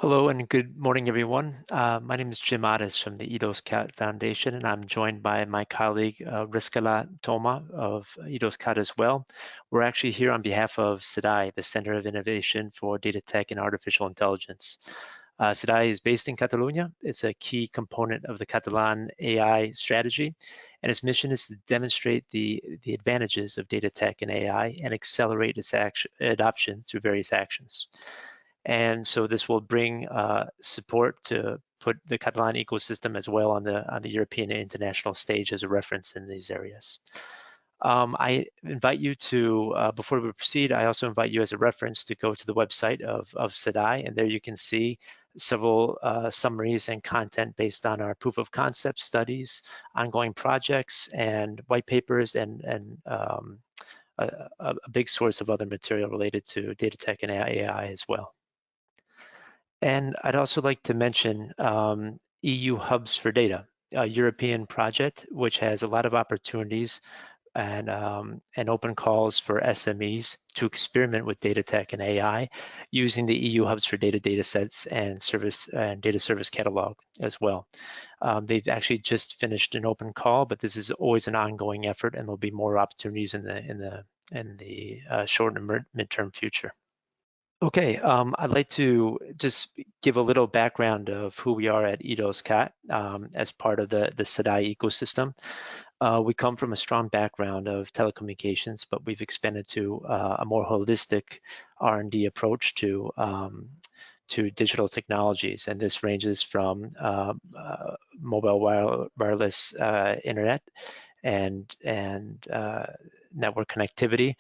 Hello and good morning, everyone. My name is Jim Addis from the EDOSCAT Foundation, and I'm joined by my colleague Riskala Toma of EDOSCAT as well. We're actually here on behalf of CIDAI, the Center of Innovation for Data Tech and Artificial Intelligence. CIDAI is based in Catalonia. It's a key component of the Catalan AI strategy, and its mission is to demonstrate the advantages of data tech and AI and accelerate its adoption through various actions. And so this will bring support to put the Catalan ecosystem as well on the European and international stage as a reference in these areas. I invite you to, before we proceed, I also invite you as a reference to go to the website of CIDAI, and there you can see several summaries and content based on our proof of concept studies, ongoing projects, and white papers, and a big source of other material related to data tech and AI as well. And I'd also like to mention EU Hubs for Data, a European project which has a lot of opportunities and open calls for SMEs to experiment with data tech and AI using the EU Hubs for Data datasets and data service catalog as well. They've actually just finished an open call, but this is always an ongoing effort, and there'll be more opportunities in the short and midterm future. Okay, I'd like to just give a little background of who we are at EDOSCAT as part of the CIDAI ecosystem. We come from a strong background of telecommunications, but we've expanded to a more holistic R&D approach to digital technologies, and this ranges from mobile wireless internet and network connectivity,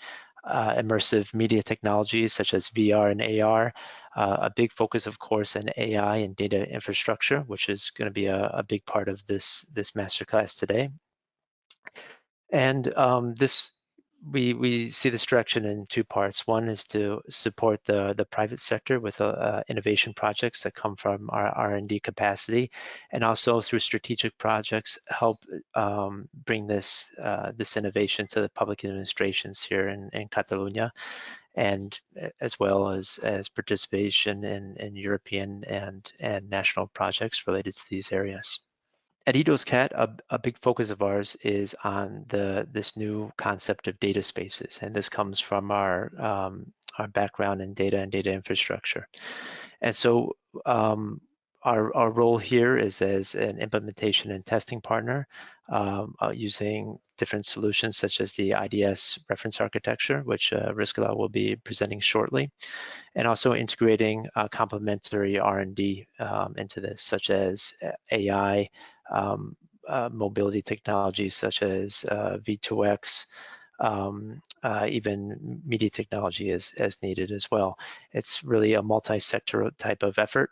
immersive media technologies such as VR and AR, a big focus, of course, in AI and data infrastructure, which is going to be a big part of this masterclass today. And we see this direction in two parts. One is to support the private sector with innovation projects that come from our R&D capacity, and also through strategic projects help bring this innovation to the public administrations here in Catalonia, and as well as participation in European and national projects related to these areas. At EDOSCAT, a big focus of ours is on this new concept of data spaces, and this comes from our background in data and data infrastructure. And so our role here is as an implementation and testing partner using different solutions such as the IDS reference architecture, which Riskala will be presenting shortly, and also integrating complementary R&D into this, such as AI, mobility technologies such as V2X, even media technology as needed as well. It's really a multi-sector type of effort.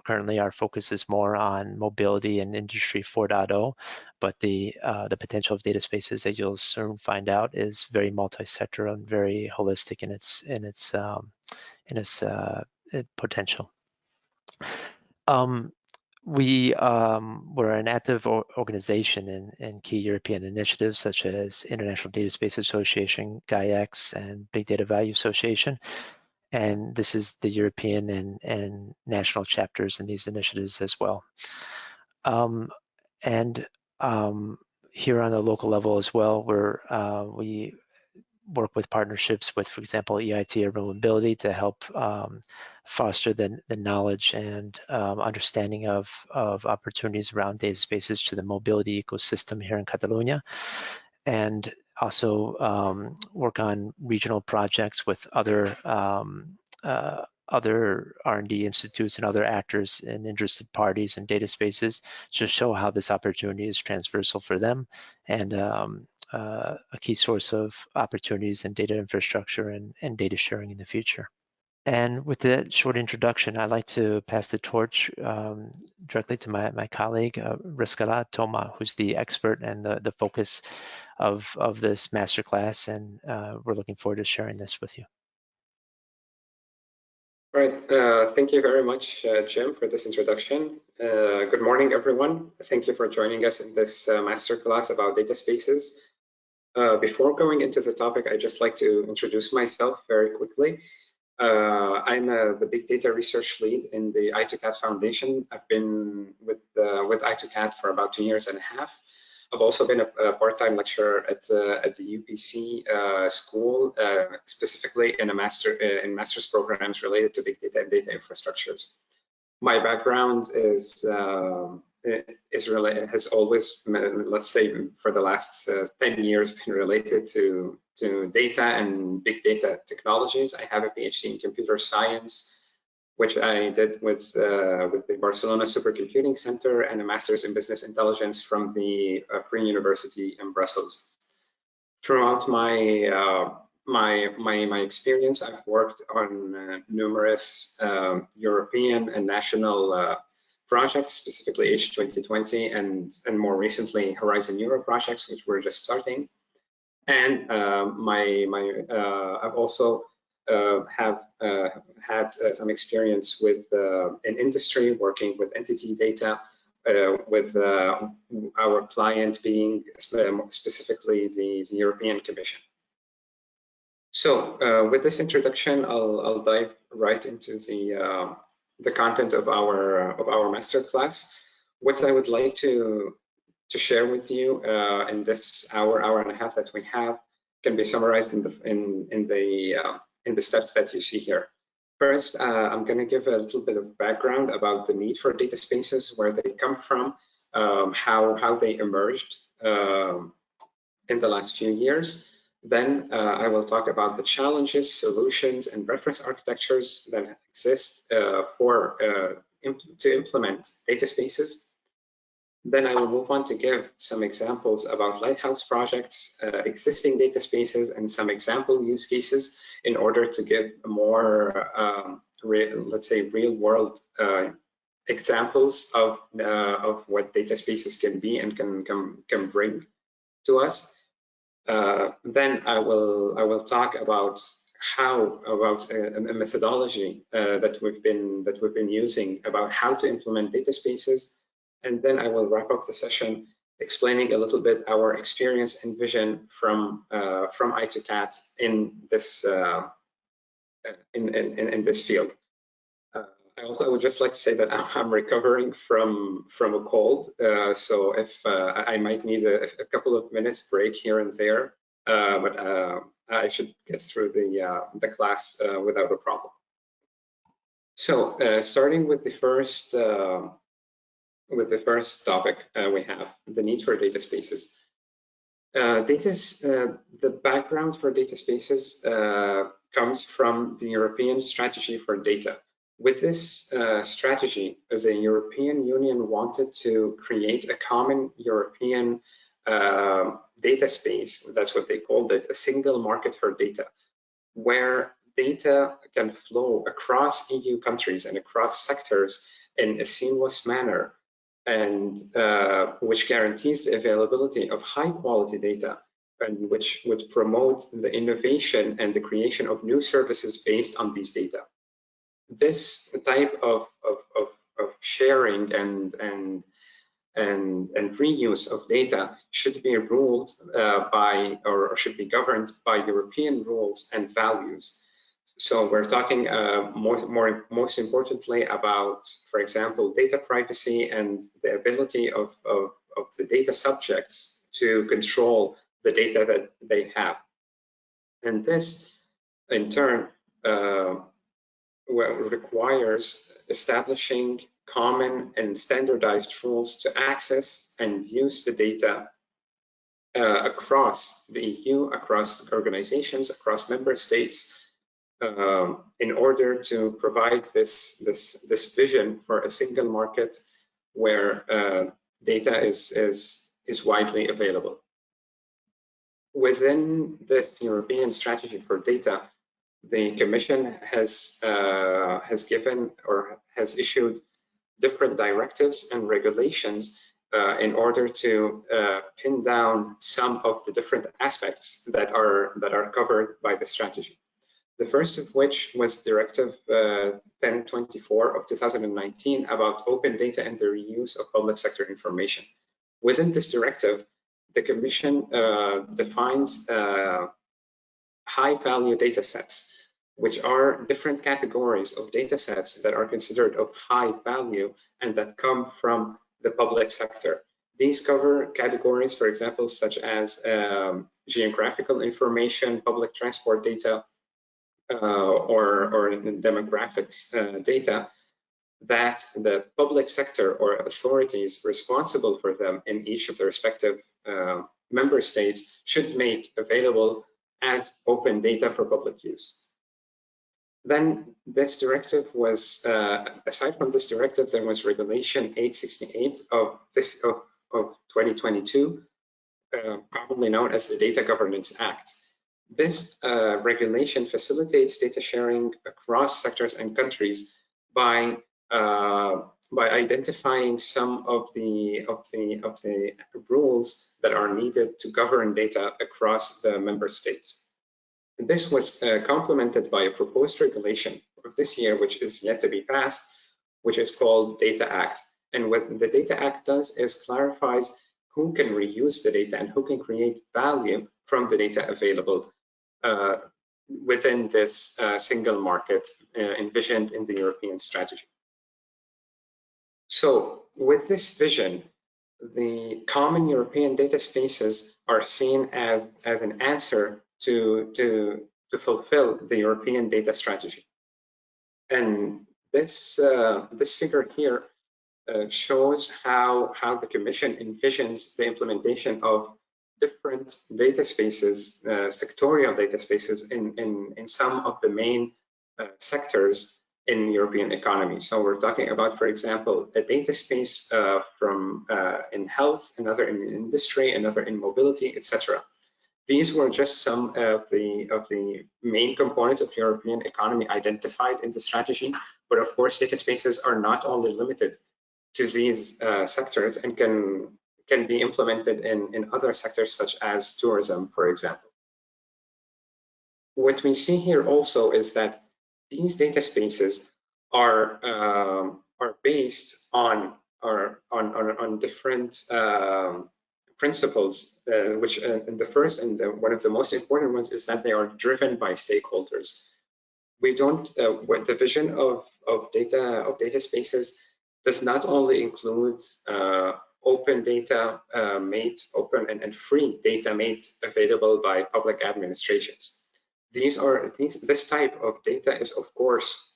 Currently, our focus is more on mobility and Industry 4.0, but the potential of data spaces, that you'll soon find out, is very multi-sector and very holistic in its potential. We're an active organization in key European initiatives such as International Data Space Association, GAIA-X, and Big Data Value Association. And this is the European and national chapters in these initiatives as well. Here on the local level as well, we work with partnerships with, for example, EIT Urban Mobility to help foster the knowledge and understanding of opportunities around data spaces to the mobility ecosystem here in Catalonia, and also work on regional projects with other R&D institutes and other actors and interested parties and data spaces to show how this opportunity is transversal for them, and a key source of opportunities in data infrastructure and data sharing in the future. And with that short introduction, I'd like to pass the torch directly to my colleague, Riskala Toma, who's the expert and the focus of this masterclass, and we're looking forward to sharing this with you. All right, thank you very much, Jim, for this introduction. Good morning, everyone. Thank you for joining us in this masterclass about data spaces. Before going into the topic, I'd just like to introduce myself very quickly. I'm the Big Data Research Lead in the I2CAT Foundation. I've been with I2CAT for about 2 years and a half. I've also been a part-time lecturer at the UPC school, specifically in master's programs related to big data and data infrastructures. My background has always, let's say, for the last 10 years, been related to data and big data technologies. I have a PhD in computer science, which I did with the Barcelona Supercomputing Center, and a master's in business intelligence from the Free University in Brussels. Throughout my experience, I've worked on numerous European and national projects, specifically H2020 and more recently Horizon Europe projects, which we're just starting. And I've also have had some experience with in industry, working with entity data, with our client being specifically the European Commission. So with this introduction, I'll dive right into the content of our masterclass. What I would like to share with you in this hour and a half that we have can be summarized in the steps that you see here. First, I'm going to give a little bit of background about the need for data spaces, where they come from, how they emerged in the last few years. Then I will talk about the challenges, solutions, and reference architectures that exist to implement data spaces. Then I will move on to give some examples about lighthouse projects, existing data spaces, and some example use cases in order to give more, let's say, real-world examples of what data spaces can be and can bring to us. Then I will talk about a methodology that we've been using about how to implement data spaces. And then I will wrap up the session explaining a little bit our experience and vision from I2CAT in this in this field. I also would just like to say that I'm recovering from a cold, so if I might need a couple of minutes break here and there, but I should get through the class without a problem. So starting with the first topic we have, the need for data spaces. The background for data spaces comes from the European Strategy for Data. With this strategy, the European Union wanted to create a common European data space. That's what they called it, a single market for data, where data can flow across EU countries and across sectors in a seamless manner, and which guarantees the availability of high quality data, and which would promote the innovation and the creation of new services based on these data. This type of sharing and reuse of data should be ruled by, or should be governed by, European rules and values. So we're talking most importantly about, for example, data privacy and the ability of the data subjects to control the data that they have. And this, in turn, requires establishing common and standardized rules to access and use the data across the EU, across organizations, across member states, in order to provide this vision for a single market where data is widely available. Within this European Strategy for Data, the Commission has given or has issued different directives and regulations in order to pin down some of the different aspects that are covered by the strategy. The first of which was Directive 1024 of 2019 about open data and the reuse of public sector information. Within this directive, the Commission defines high value data sets which are different categories of data sets that are considered of high value and that come from the public sector. These cover categories, for example, such as geographical information, public transport data, or demographics data that the public sector or authorities responsible for them in each of the respective member states should make available as open data for public use. Then this directive was, aside from this directive, there was Regulation 868 of 2022, commonly known as the Data Governance Act. This regulation facilitates data sharing across sectors and countries by identifying some of the rules that are needed to govern data across the member states. And this was complemented by a proposed regulation of this year, which is yet to be passed, which is called Data Act. And what the Data Act does is clarifies who can reuse the data and who can create value from the data available within this single market envisioned in the European strategy. So with this vision, the common European data spaces are seen as an answer to fulfill the European data strategy. And this figure here shows how the Commission envisions the implementation of different data spaces, sectorial data spaces in some of the main sectors in European economy. So we're talking about, for example, a data space in health, another in industry, another in mobility, etc. These were just some of the main components of European economy identified in the strategy. But of course, data spaces are not only limited to these sectors and can be implemented in other sectors such as tourism, for example. What we see here also is that these data spaces are based on different principles, which the first and one of the most important ones is that they are driven by stakeholders. We don't. The vision of data spaces does not only include open data made open and free data made available by public administrations. This type of data is of course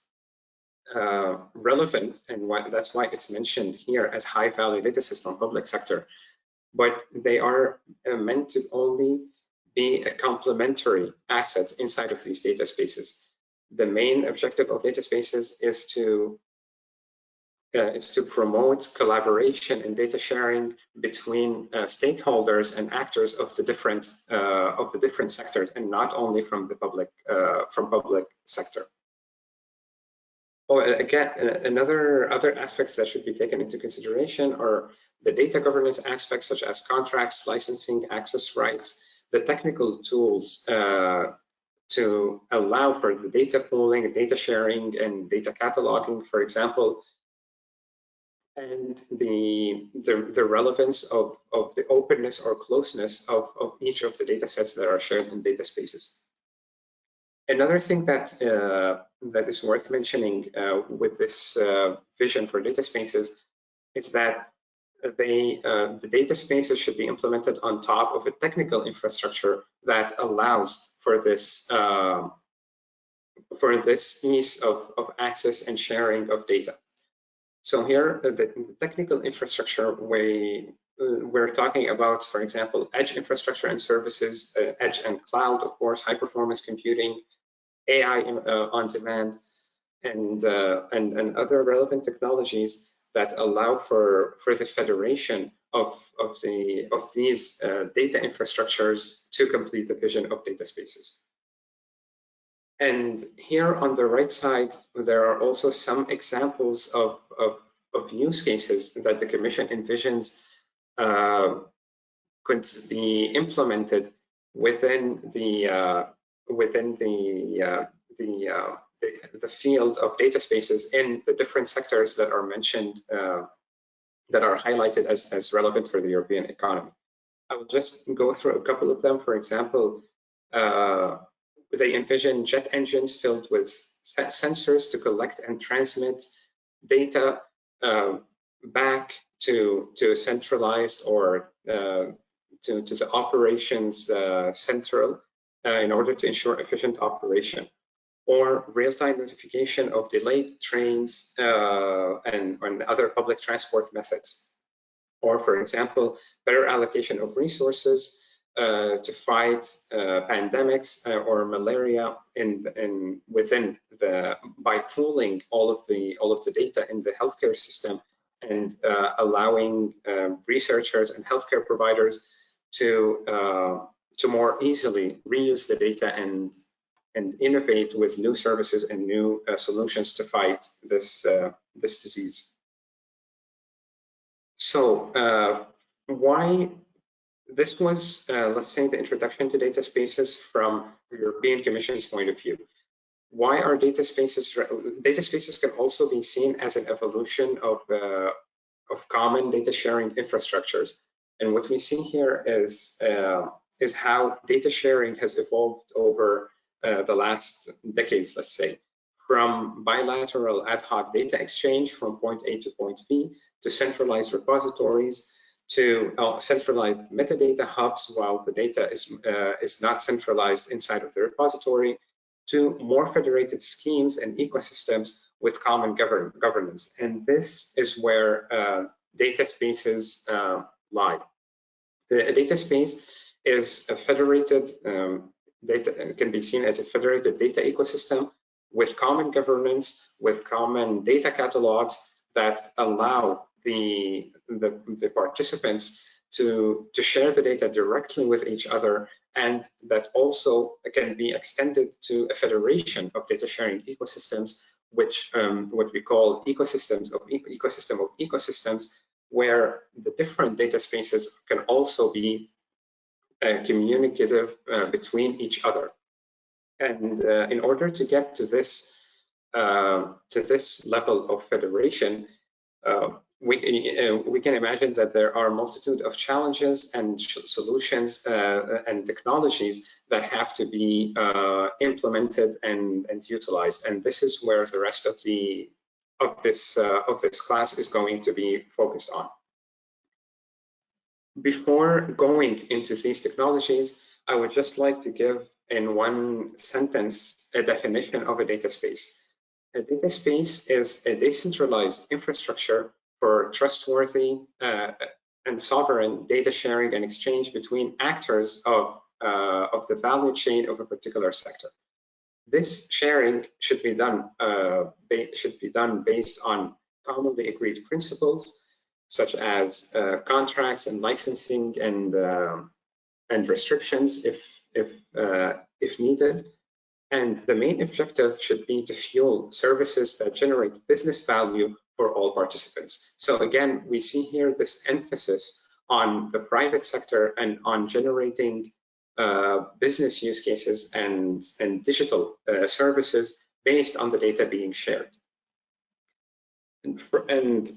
relevant, and that's why it's mentioned here as high value data sets from public sector. But they are meant to only be a complementary asset inside of these data spaces. The main objective of data spaces is to promote collaboration and data sharing between stakeholders and actors of the different sectors, and not only from the public sector. Oh, again, other aspects that should be taken into consideration are the data governance aspects, such as contracts, licensing, access rights, the technical tools to allow for the data pooling, data sharing, and data cataloging, for example, and the relevance of the openness or closeness of each of the data sets that are shared in data spaces. Another thing that is worth mentioning with this vision for data spaces is that the data spaces should be implemented on top of a technical infrastructure that allows for this ease of access and sharing of data. So here, the technical infrastructure we're talking about, for example, edge infrastructure and services, edge and cloud, of course, high performance computing, AI on demand, and other relevant technologies that allow for the federation of these data infrastructures to complete the vision of data spaces. And here on the right side, there are also some examples of use cases that the Commission envisions could be implemented within the field of data spaces in the different sectors that are mentioned, that are highlighted as relevant for the European economy. I will just go through a couple of them. For example, they envision jet engines filled with sensors to collect and transmit data back to centralized or to the operations central in order to ensure efficient operation, or real-time notification of delayed trains and other public transport methods, or for example, better allocation of resources to fight pandemics or malaria by pooling all of the data in the healthcare system and allowing researchers and healthcare providers to more easily reuse the data and innovate with new services and new solutions to fight this disease. So why? This was, let's say, the introduction to data spaces from the European Commission's point of view. Why are data spaces? Data spaces can also be seen as an evolution of common data sharing infrastructures. And what we see here is how data sharing has evolved over the last decades, let's say, from bilateral ad hoc data exchange from point A to point B, to centralized repositories, to centralized metadata hubs while the data is not centralized inside of the repository, to more federated schemes and ecosystems with common governance. And this is where data spaces lie. The data space is a federated data, can be seen as a federated data ecosystem with common governance, with common data catalogs that allow the participants to share the data directly with each other, and that also can be extended to a federation of data sharing ecosystems, which what we call ecosystem of ecosystems, where the different data spaces can also be communicative between each other. And in order to get to this level of federation, we can imagine that there are a multitude of challenges and solutions and technologies that have to be implemented and utilized. And this is where the rest of this class is going to be focused on. Before going into these technologies, I would just like to give in one sentence a definition of a data space. A data space is a decentralized infrastructure for trustworthy and sovereign data sharing and exchange between actors of the value chain of a particular sector. This sharing should be done based on commonly agreed principles, such as contracts and licensing and restrictions if needed. And the main objective should be to fuel services that generate business value for all participants. So again, we see here this emphasis on the private sector and on generating business use cases and digital services based on the data being shared. And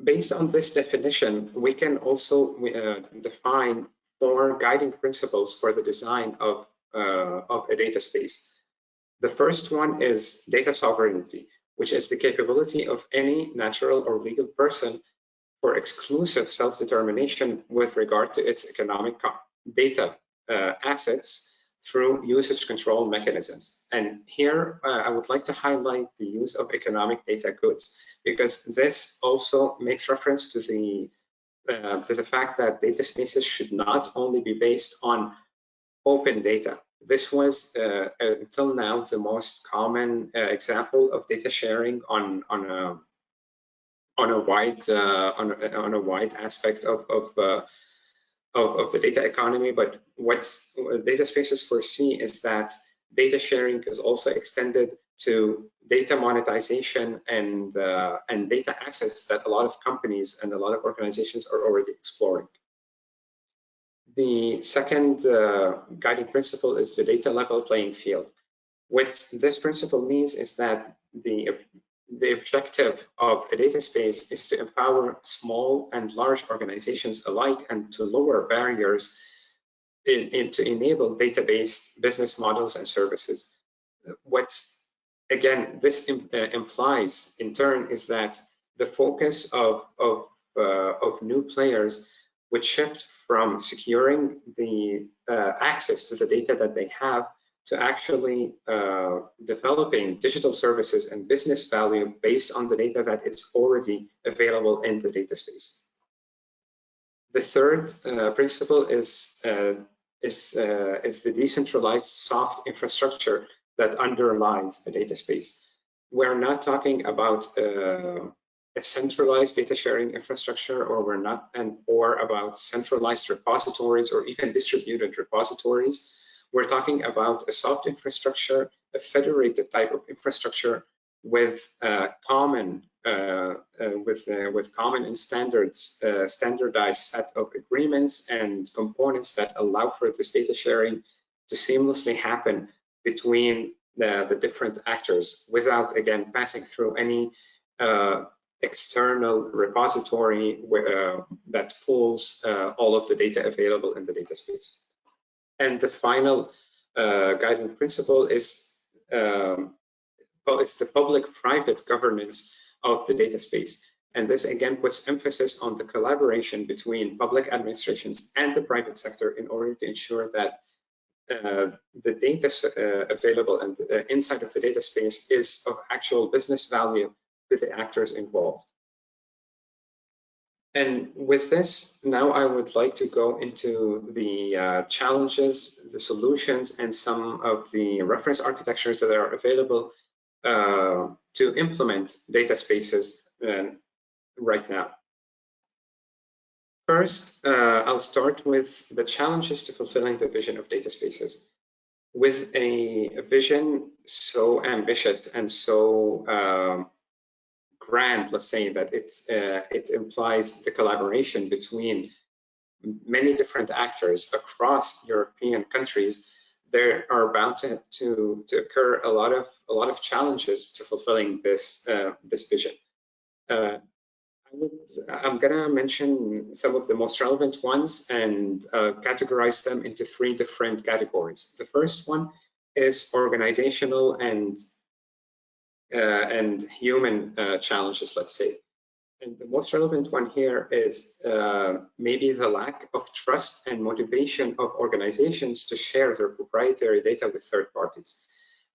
based on this definition, we can also define 4 guiding principles for the design of a data space. The first one is data sovereignty, which is the capability of any natural or legal person for exclusive self-determination with regard to its economic data assets through usage control mechanisms. And here I would like to highlight the use of economic data goods, because this also makes reference to the fact that data spaces should not only be based on open data. This was until now the most common example of data sharing on a wide aspect of the data economy. But what data spaces foresee is that data sharing is also extended to data monetization and data assets that a lot of companies and a lot of organizations are already exploring. The second guiding principle is the data level playing field. What this principle means is that the objective of a data space is to empower small and large organizations alike and to lower barriers to enable data-based business models and services. What, again, this implies in turn is that the focus of new players would shift from securing the access to the data that they have to actually developing digital services and business value based on the data that is already available in the data space. The third principle is the decentralized soft infrastructure that underlies the data space. We're not talking about a centralized data sharing infrastructure, or about centralized repositories or even distributed repositories. We're talking about a soft infrastructure, a federated type of infrastructure with common and standardized set of agreements and components that allow for this data sharing to seamlessly happen between the different actors without, again, passing through any external repository that pulls all of the data available in the data space. And the final guiding principle is it's the public-private governance of the data space. And this again puts emphasis on the collaboration between public administrations and the private sector in order to ensure that the data available and inside of the data space is of actual business value to the actors involved. And with this, now I would like to go into the challenges, the solutions, and some of the reference architectures that are available to implement data spaces right now. First, I'll start with the challenges to fulfilling the vision of data spaces. With a vision so ambitious and so grand, let's say, that it implies the collaboration between many different actors across European countries, there are bound to occur a lot of challenges to fulfilling this vision. I'm gonna mention some of the most relevant ones and categorize them into three different categories. The first one is organizational and human challenges, let's say. And the most relevant one here is maybe the lack of trust and motivation of organizations to share their proprietary data with third parties.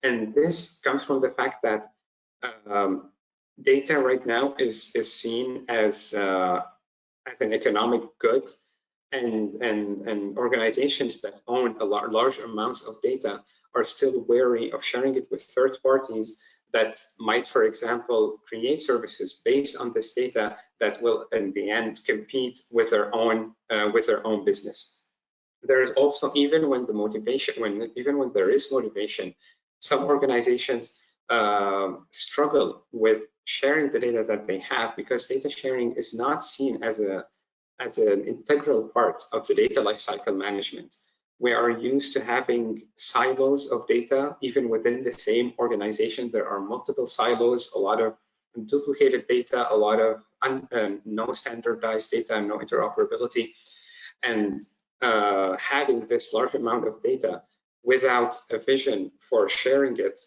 And this comes from the fact that data right now is seen as an economic good, and organizations that own large amounts of data are still wary of sharing it with third parties that might, for example, create services based on this data that will, in the end, compete with their own business. There is also, even when there is motivation, some organizations struggle with sharing the data that they have because data sharing is not seen as an integral part of the data lifecycle management. We are used to having silos of data. Even within the same organization, there are multiple silos, a lot of duplicated data, a lot of no standardized data, no interoperability. And having this large amount of data without a vision for sharing it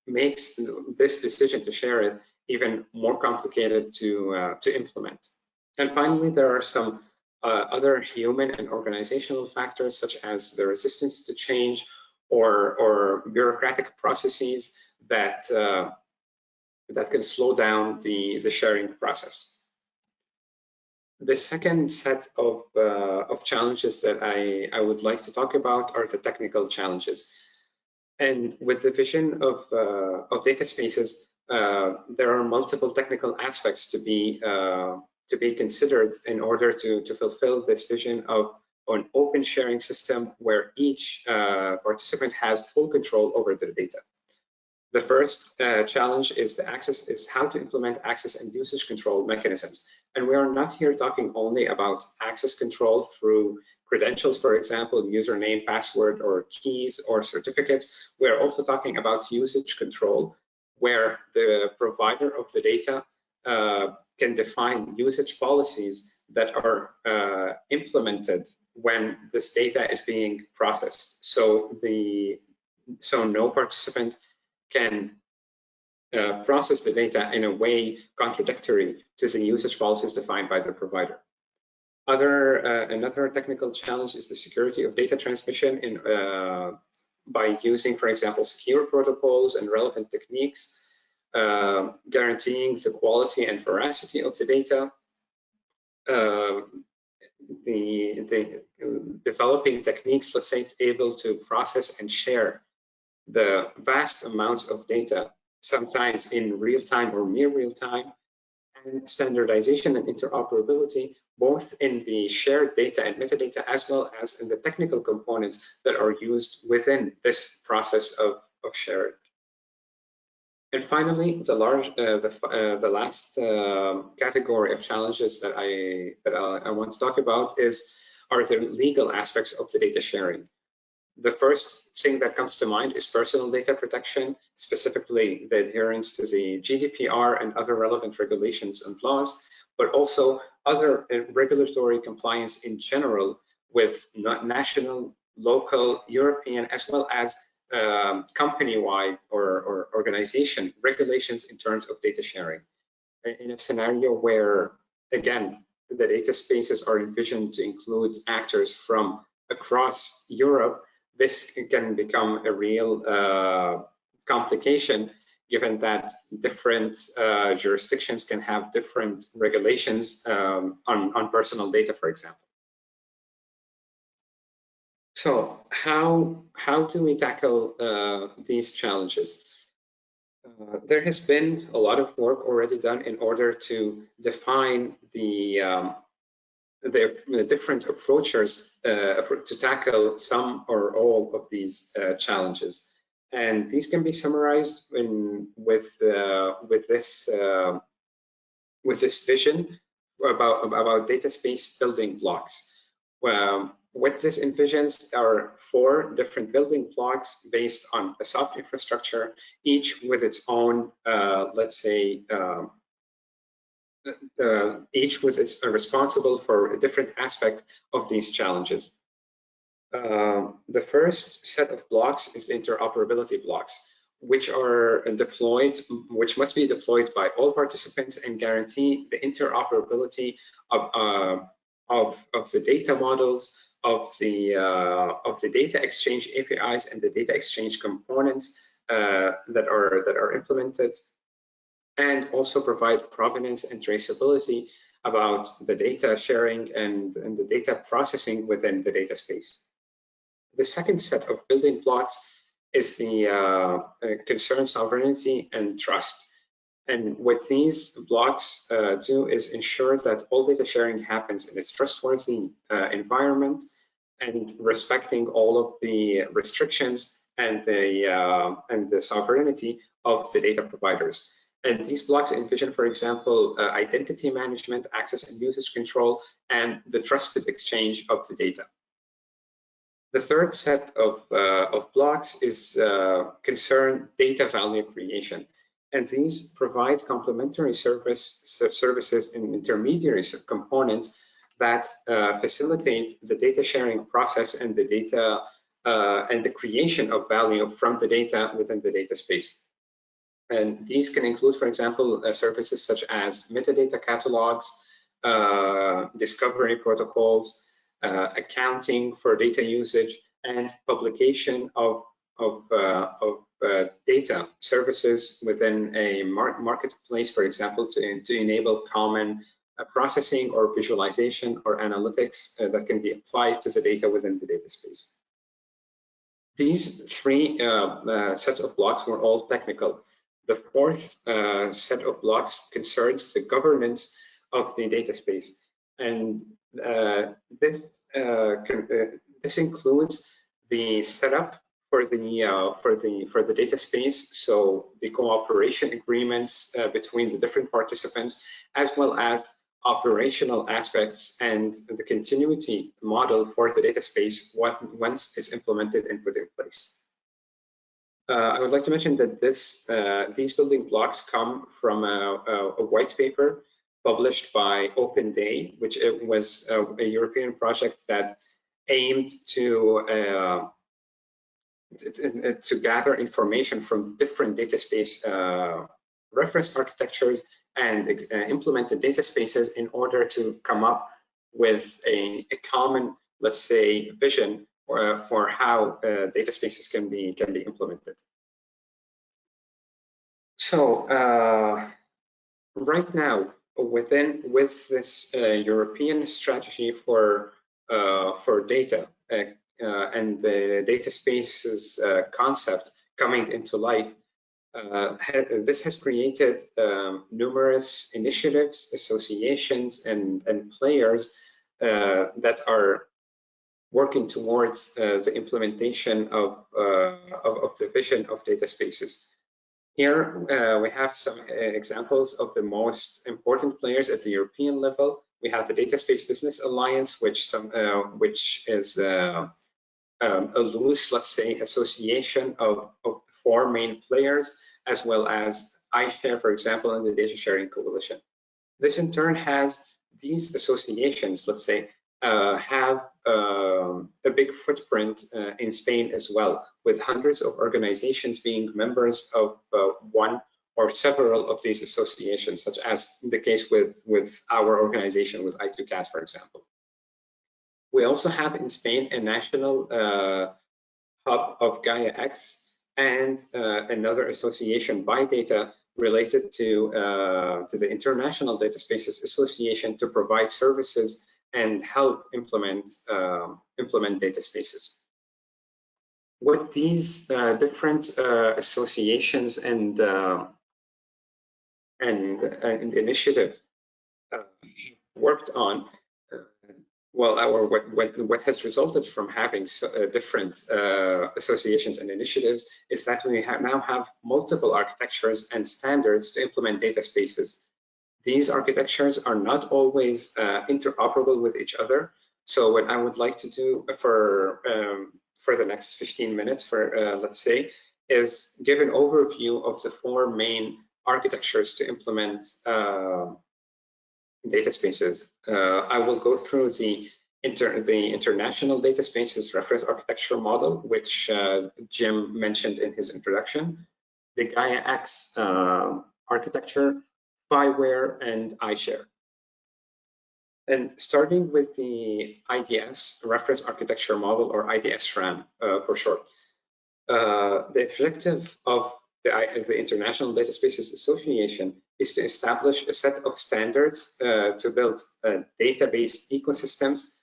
makes this decision to share it even more complicated to implement. And finally, there are some other human and organizational factors, such as the resistance to change or bureaucratic processes that can slow down the sharing process. The second set of challenges that I would like to talk about are the technical challenges. And with the vision of data spaces, there are multiple technical aspects to be considered in order to fulfill this vision of an open sharing system where each participant has full control over their data. The first challenge is how to implement access and usage control mechanisms. And we are not here talking only about access control through credentials, for example, username, password, or keys or certificates. We are also talking about usage control, where the provider of the data can define usage policies that are implemented when this data is being processed. So no participant can process the data in a way contradictory to the usage policies defined by the provider. Another technical challenge is the security of data transmission by using, for example, secure protocols and relevant techniques, guaranteeing the quality and veracity of the data, developing techniques, let's say, able to process and share the vast amounts of data, sometimes in real time or near real time, and standardization and interoperability, both in the shared data and metadata, as well as in the technical components that are used within this process of sharing. And finally, the last category of challenges that I want to talk about are the legal aspects of the data sharing. The first thing that comes to mind is personal data protection, specifically the adherence to the GDPR and other relevant regulations and laws, but also other regulatory compliance in general with national, local, European, as well as company-wide or organization regulations in terms of data sharing. In a scenario where, again, the data spaces are envisioned to include actors from across Europe, this can become a real complication, given that different jurisdictions can have different regulations on personal data, for example. So how do we tackle these challenges? There has been a lot of work already done in order to define the different approaches to tackle some or all of these challenges, and these can be summarized with this vision about data space building blocks. What this envisions are 4 different building blocks based on a soft infrastructure, each with its own, let's say, each with its responsible for a different aspect of these challenges. The first set of blocks is the interoperability blocks, which must be deployed by all participants and guarantee the interoperability of the data models, of the data exchange APIs and the data exchange components that are implemented, and also provide provenance and traceability about the data sharing and the data processing within the data space. The second set of building blocks is the concern sovereignty and trust. And what these blocks do is ensure that all data sharing happens in its trustworthy environment and respecting all of the restrictions and the sovereignty of the data providers. And these blocks envision, for example, identity management, access and usage control, and the trusted exchange of the data. The third set of blocks is concern data value creation. And these provide complementary services and intermediary components that facilitate the data sharing process and the data and the creation of value from the data within the data space. And these can include, for example, services such as metadata catalogs, discovery protocols, accounting for data usage, and publication of data services within a marketplace, for example, to enable common processing or visualization or analytics that can be applied to the data within the data space. These 3 sets of blocks were all technical. The fourth set of blocks concerns the governance of the data space, and this includes the setup for the data space, so the cooperation agreements between the different participants, as well as operational aspects and the continuity model for the data space once it's implemented and put in place. I would like to mention that these building blocks come from a white paper published by Open Day, which was a European project that aimed to gather information from different data space reference architectures and implemented data spaces in order to come up with a common, let's say, vision for how data spaces can be implemented. So right now, with this European strategy for data and the data spaces concept coming into life, this has created numerous initiatives, associations, and players that are working towards the implementation of the vision of data spaces. Here we have some examples of the most important players at the European level. We have the Data Space Business Alliance, which is a loose, let's say, association of the four main players, as well as iShare, for example, and the Data Sharing Coalition. This in turn has these associations, let's say, have a big footprint in Spain as well, with hundreds of organizations being members of one or several of these associations, such as the case with our organization, with I2CAT, for example. We also have in Spain a national hub of GaiaX and another association by data related to the International Data Spaces Association to provide services and help implement data spaces. What these different associations and initiatives worked on, well, what has resulted from having different associations and initiatives is that we now have multiple architectures and standards to implement data spaces. These architectures are not always interoperable with each other. So what I would like to do for the next 15 minutes, let's say, is give an overview of the four main architectures to implement data spaces. I will go through the International Data Spaces Reference Architecture Model, which Jim mentioned in his introduction, the GaiaX architecture, spyware, and iShare. And starting with the IDS, Reference Architecture Model, or IDS-RAM for short. The objective of the International Data Spaces Association is to establish a set of standards to build database ecosystems,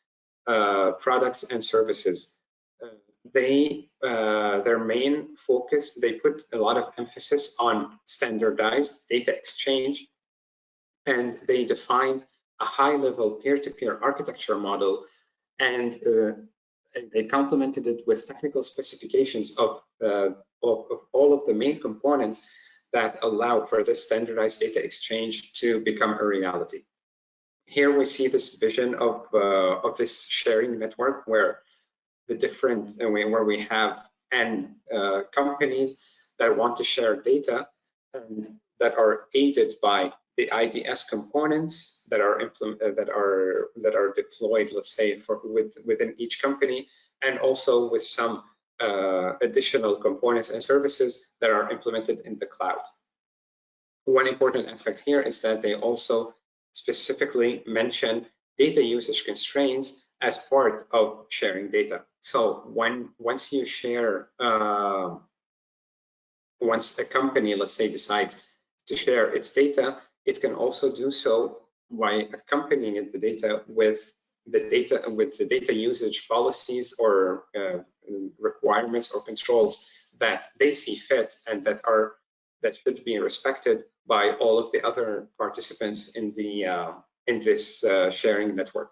products, and services. Their main focus, they put a lot of emphasis on standardized data exchange, and they defined a high-level peer-to-peer architecture model, and they complemented it with technical specifications of all of the main components that allow for this standardized data exchange to become a reality. Here we see this vision of this sharing network where where we have companies that want to share data and that are aided by the IDS components that are deployed, let's say, within each company, and also with some additional components and services that are implemented in the cloud. One important aspect here is that they also specifically mention data usage constraints as part of sharing data. So once you share, once a company, let's say, decides to share its data, it can also do so by accompanying the data with the data usage policies or requirements or controls that they see fit and that should be respected by all of the other participants in this sharing network.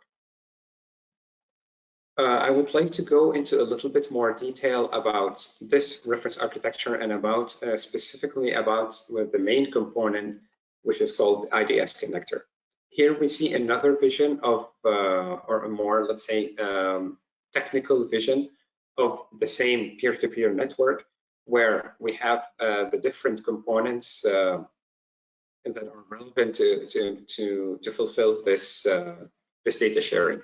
I would like to go into a little bit more detail about this reference architecture and about specifically about the main component, which is called the IDS connector. Here we see another vision of, or a more, let's say, technical vision of the same peer-to-peer network, where we have the different components that are relevant to fulfill this data sharing.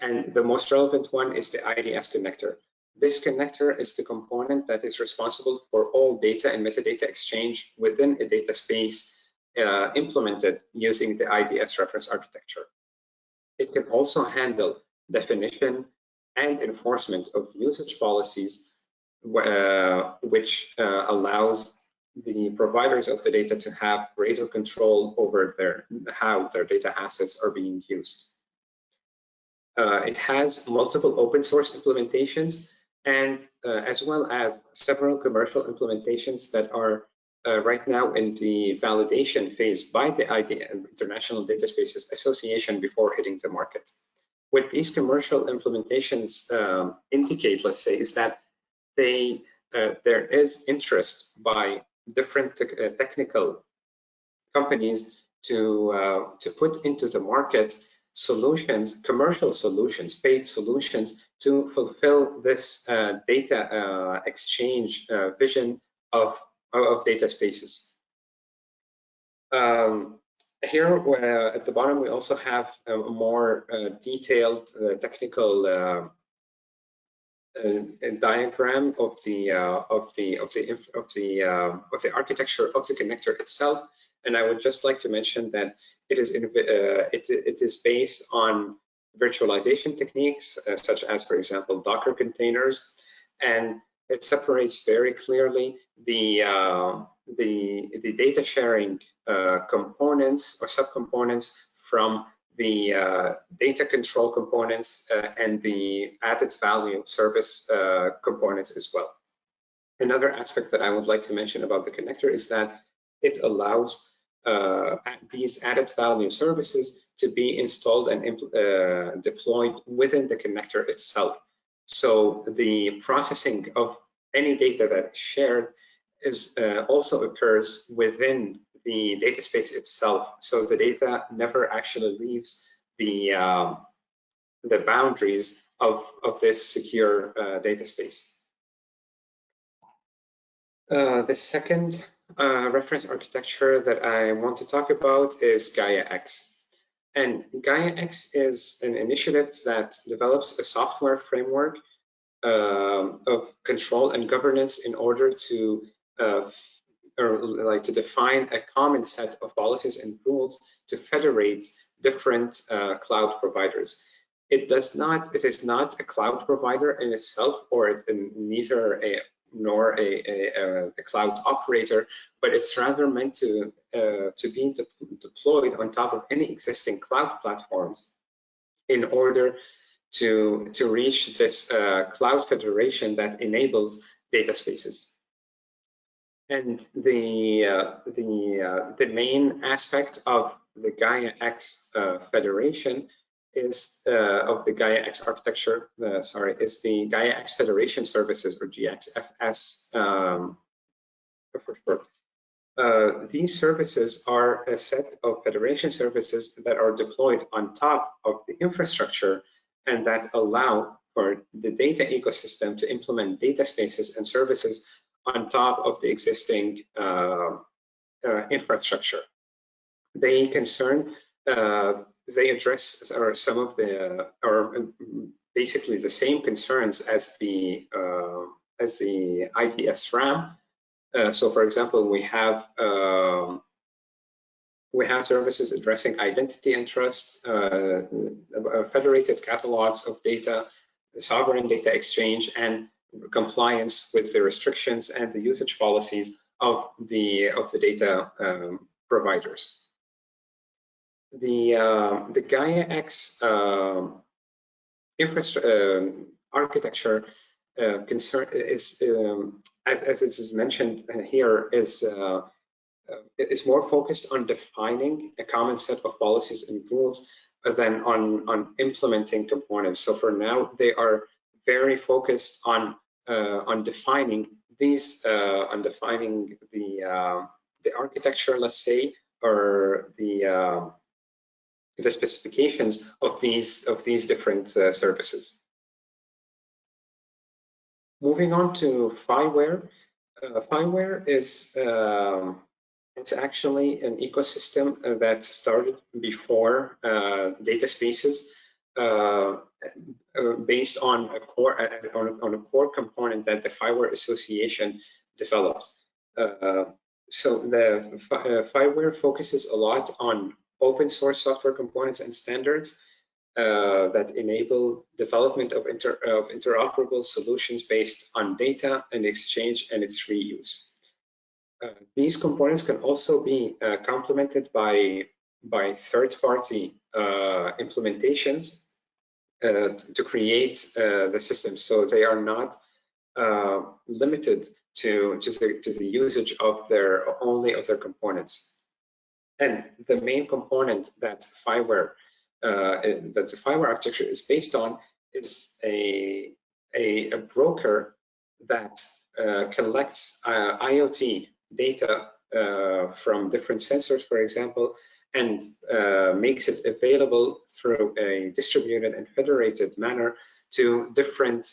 And the most relevant one is the IDS connector. This connector is the component that is responsible for all data and metadata exchange within a data space implemented using the IDS reference architecture. It can also handle definition and enforcement of usage policies, which allows the providers of the data to have greater control over how their data assets are being used. It has multiple open source implementations and as well as several commercial implementations that are right now in the validation phase by the International Data Spaces Association before hitting the market. What these commercial implementations indicate, let's say, is that there is interest by different technical companies to put into the market solutions, commercial solutions, paid solutions to fulfill this data exchange vision of data spaces. Here at the bottom, we also have a more detailed technical diagram of the architecture of the connector itself. And I would just like to mention that it is based on virtualization techniques such as, for example, Docker containers, and it separates very clearly the data sharing components or subcomponents from the data control components and the added value service components as well. Another aspect that I would like to mention about the connector is that it allows these added value services to be installed and deployed within the connector itself. So the processing of any data that is shared also occurs within the data space itself. So the data never actually leaves the boundaries of this secure data space. The second reference architecture that I want to talk about is Gaia-X. And Gaia-X is an initiative that develops a software framework of control and governance in order to define a common set of policies and rules to federate different cloud providers. It is not a cloud provider in itself, or neither nor a cloud operator, but it's rather meant to be deployed on top of any existing cloud platforms in order to reach this cloud federation that enables data spaces. And the main aspect of the Gaia-X federation is of the Gaia-X architecture. Is the Gaia-X Federation Services, or GXFS for short. These services are a set of federation services that are deployed on top of the infrastructure and that allow for the data ecosystem to implement data spaces and services on top of the existing infrastructure. They address some of the, or basically the same concerns as the IDS RAM. So, for example, we have services addressing identity and trust, federated catalogs of data, sovereign data exchange, and compliance with the restrictions and the usage policies of the data providers. The Gaia-X architecture concern is, as it is mentioned here, is more focused on defining a common set of policies and rules than on implementing components. So for now, they are very focused on defining these, the architecture, let's say, or the specifications of these different services. Moving on to Fireware. Fireware is it's actually an ecosystem that started before data spaces. based on a core component that the FIWARE Association developed. So the FIWARE focuses a lot on open source software components and standards that enable development of interoperable solutions based on data and exchange and its reuse. These components can also be complemented by third-party implementations to create the system, so they are not limited to the usage of only of their components. And the main component that FIWARE that the FIWARE architecture is based on is a broker that collects IoT data from different sensors, for example, and makes it available through a distributed and federated manner to different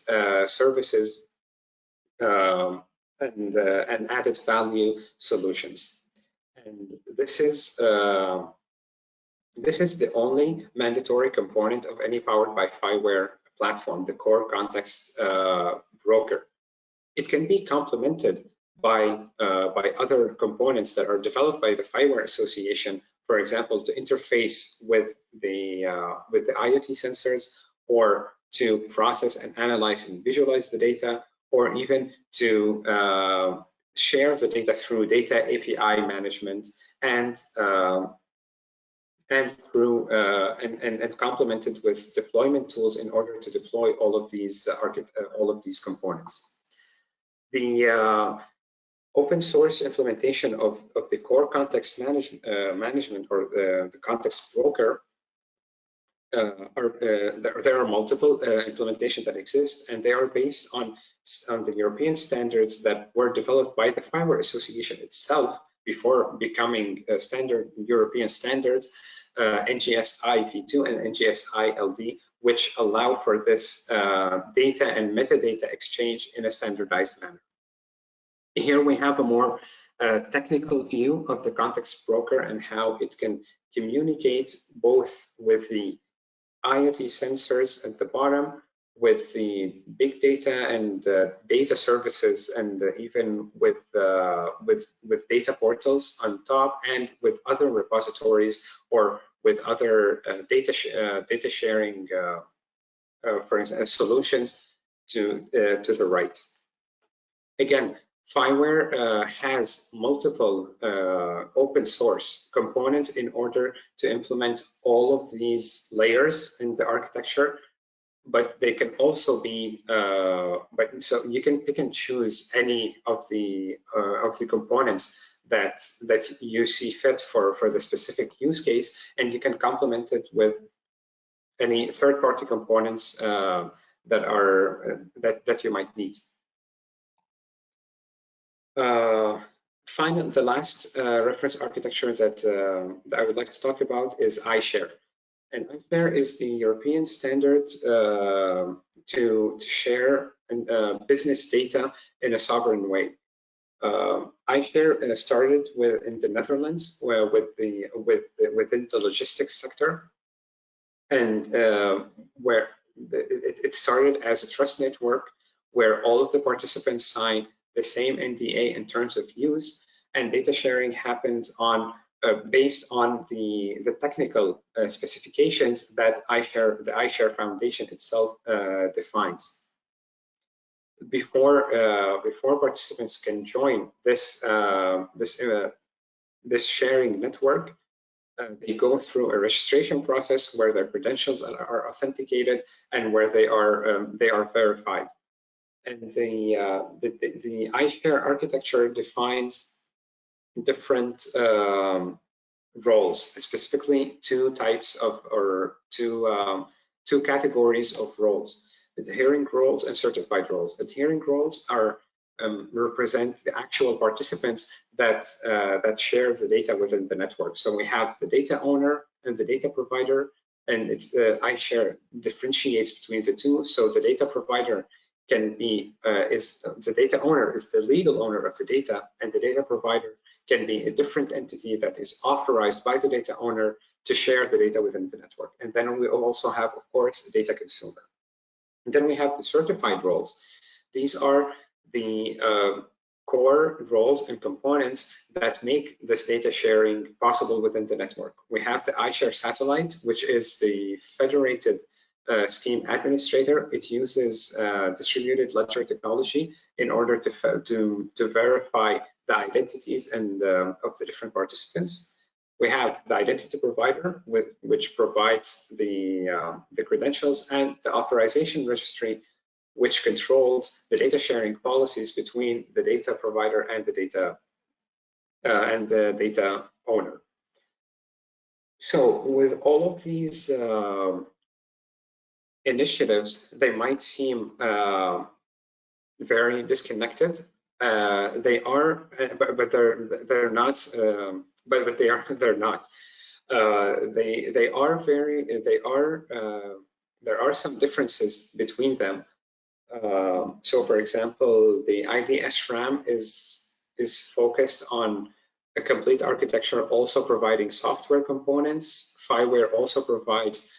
services and added value solutions. And this is the only mandatory component of any powered by FIWARE platform, the core context broker. It can be complemented by other components that are developed by the FIWARE Association, for example, to interface with the IoT sensors, or to process and analyze and visualize the data, or even to share the data through data API management and through and complemented with deployment tools in order to deploy all of these components. The open source implementation of the core context management or the context broker there are multiple implementations that exist, and they are based on the European standards that were developed by the FIWARE Association itself before becoming standard European standards, NGSI v2 and NGSI LD, which allow for this data and metadata exchange in a standardized manner. Here we have a more technical view of the context broker and how it can communicate both with the IoT sensors at the bottom, with the big data and data services, and even with data portals on top, and with other repositories or with other data sharing, for example, solutions to the right. Again, FIWARE has multiple open source components in order to implement all of these layers in the architecture, but they can also be, so you can pick and choose any of the components that you see fit for the specific use case, and you can complement it with any third-party components that you might need. Finally, the last reference architecture that I would like to talk about is iShare. And iShare is the European standard to share business data in a sovereign way. iShare started in the Netherlands, within the logistics sector, and where it started as a trust network where all of the participants sign the same NDA in terms of use, and data sharing happens based on the technical specifications that the iShare Foundation itself defines. Before participants can join this sharing network, they go through a registration process where their credentials are authenticated and where they are verified. And the iShare architecture defines different roles, specifically two categories of roles: adhering roles and certified roles. Adhering roles represent the actual participants that share the data within the network. So we have the data owner and the data provider, and iShare differentiates between the two. So the data provider the data owner is the legal owner of the data, and the data provider can be a different entity that is authorized by the data owner to share the data within the network. And then we also have, of course, the data consumer. And then we have the certified roles. These are the core roles and components that make this data sharing possible within the network. We have the iShare satellite, which is the federated scheme administrator. It uses distributed ledger technology in order to verify the identities and of the different participants. We have the identity provider, which provides the credentials, and the authorization registry, which controls the data sharing policies between the data provider and the data owner. So with all of these initiatives, they might seem very disconnected. They are, but they're not. But they're not. They are very. They are. There are some differences between them. So, for example, the IDS RAM is focused on a complete architecture, also providing software components. FiWare also provides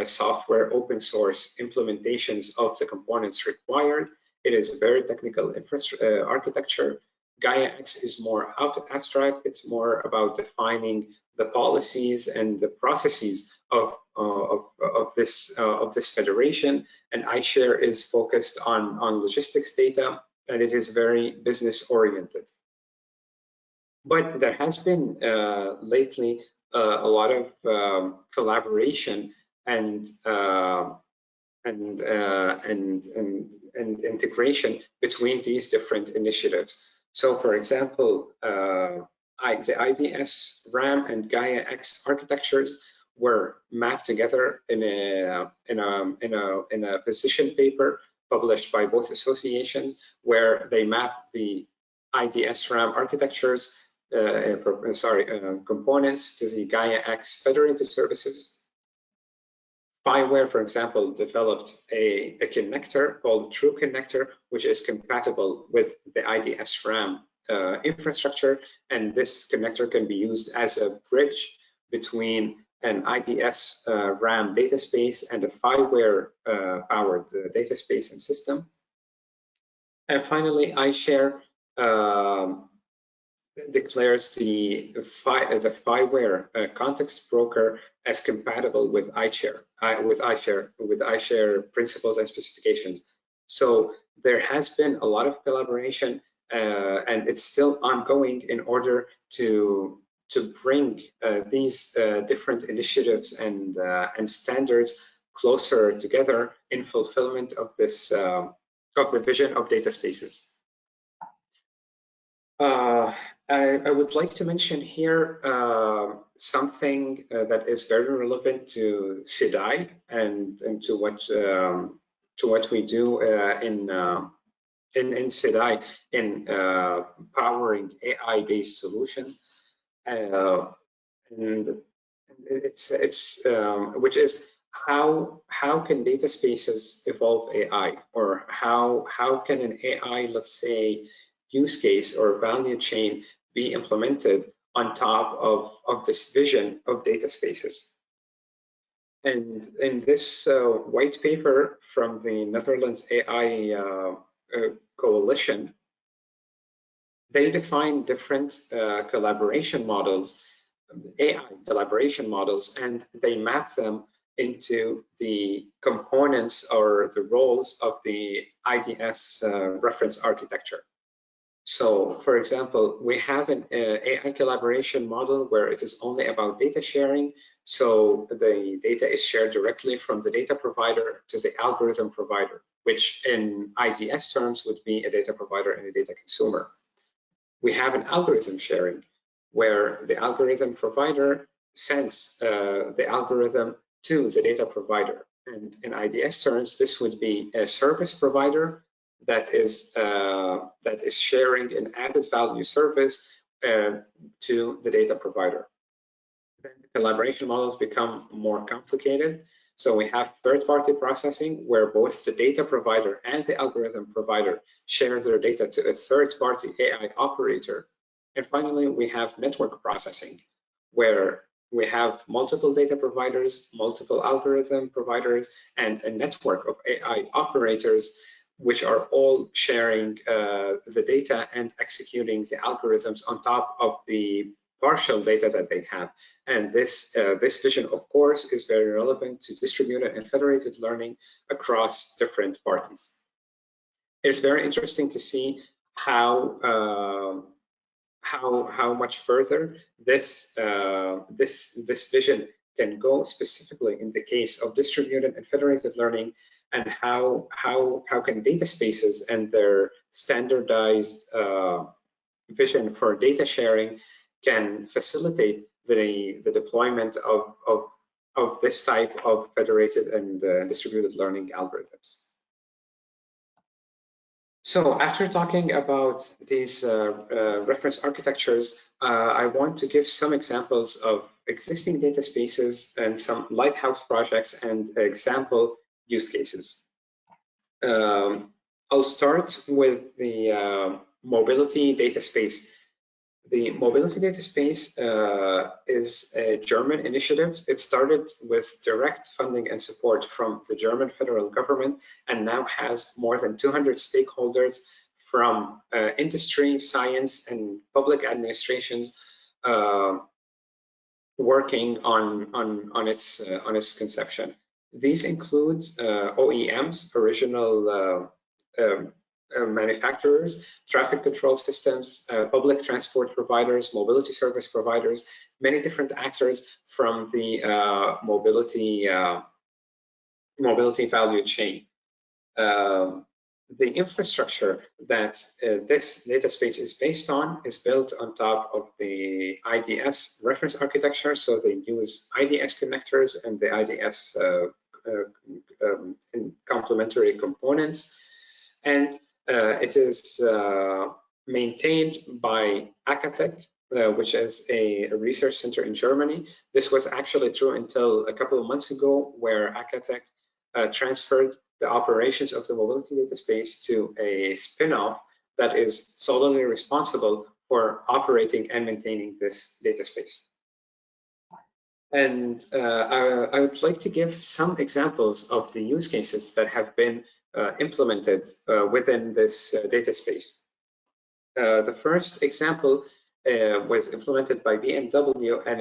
software open source implementations of the components required. It is a very technical architecture. GaiaX is more abstract. It's more about defining the policies and the processes of this federation. And iShare is focused on logistics data, and it is very business oriented. But there has been lately a lot of collaboration and integration between these different initiatives. So, for example, the IDS RAM and GaiaX architectures were mapped together in a position paper published by both associations, where they map the IDS RAM architectures, components to the GaiaX federated services. FiWare, for example, developed a connector called True Connector, which is compatible with the IDS RAM infrastructure, and this connector can be used as a bridge between an IDS RAM data space and a FiWare powered data space and system. And finally, iShare declares the FiWare context broker as compatible with iShare, with iShare principles and specifications. So there has been a lot of collaboration, and it's still ongoing in order to bring these different initiatives and standards closer together in fulfillment of this of the vision of data spaces. I would like to mention here something that is very relevant to CIDAI and to what we do in CIDAI in powering AI-based solutions, and it's which is how can data spaces evolve AI, or how can an AI, let's say, use case or value chain be implemented on top of this vision of data spaces. And in this white paper from the Netherlands AI Coalition, they define different collaboration models, AI collaboration models, and they map them into the components or the roles of the IDS reference architecture. So, for example, we have an AI collaboration model where it is only about data sharing. So the data is shared directly from the data provider to the algorithm provider, which in IDS terms would be a data provider and a data consumer. We have an algorithm sharing where the algorithm provider sends the algorithm to the data provider. And in IDS terms, this would be a service provider that is sharing an added value service to the data provider. Then the collaboration models become more complicated. So we have third-party processing where both the data provider and the algorithm provider share their data to a third-party AI operator. And finally, we have network processing where we have multiple data providers, multiple algorithm providers, and a network of AI operators, which are all sharing the data and executing the algorithms on top of the partial data that they have. And this vision, of course, is very relevant to distributed and federated learning across different parties. It's very interesting to see how much further this vision can go, specifically in the case of distributed and federated learning, and how can data spaces and their standardized vision for data sharing can facilitate the deployment of this type of federated and distributed learning algorithms. So after talking about these reference architectures, I want to give some examples of existing data spaces and some lighthouse projects and example use cases. I'll start with the mobility data space. The mobility data space is a German initiative. It started with direct funding and support from the German federal government, and now has more than 200 stakeholders from industry, science, and public administrations working on its conception. These include OEMs, original manufacturers, traffic control systems, public transport providers, mobility service providers, many different actors from the mobility value chain. The infrastructure that this data space is based on is built on top of the IDS reference architecture. So they use IDS connectors and the IDS complementary components. And it is maintained by Acatec, which is a research center in Germany. This was actually true until a couple of months ago, where Acatec transferred the operations of the mobility data space to a spin-off that is solely responsible for operating and maintaining this data space. And I would like to give some examples of the use cases that have been implemented within this data space. The first example was implemented by BMW, and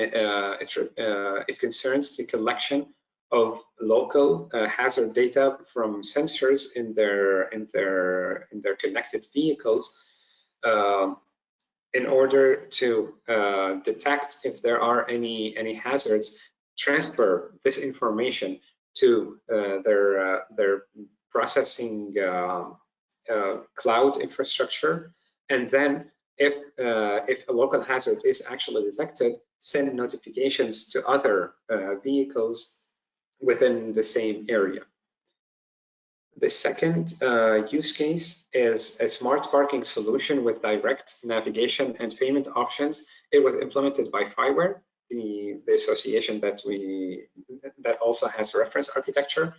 it concerns the collection of local hazard data from sensors in their connected vehicles in order to detect if there are any hazards, transfer this information to their processing cloud infrastructure, and then if a local hazard is actually detected, send notifications to other vehicles within the same area. The second use case is a smart parking solution with direct navigation and payment options. It was implemented by Fireware, the association that also has reference architecture.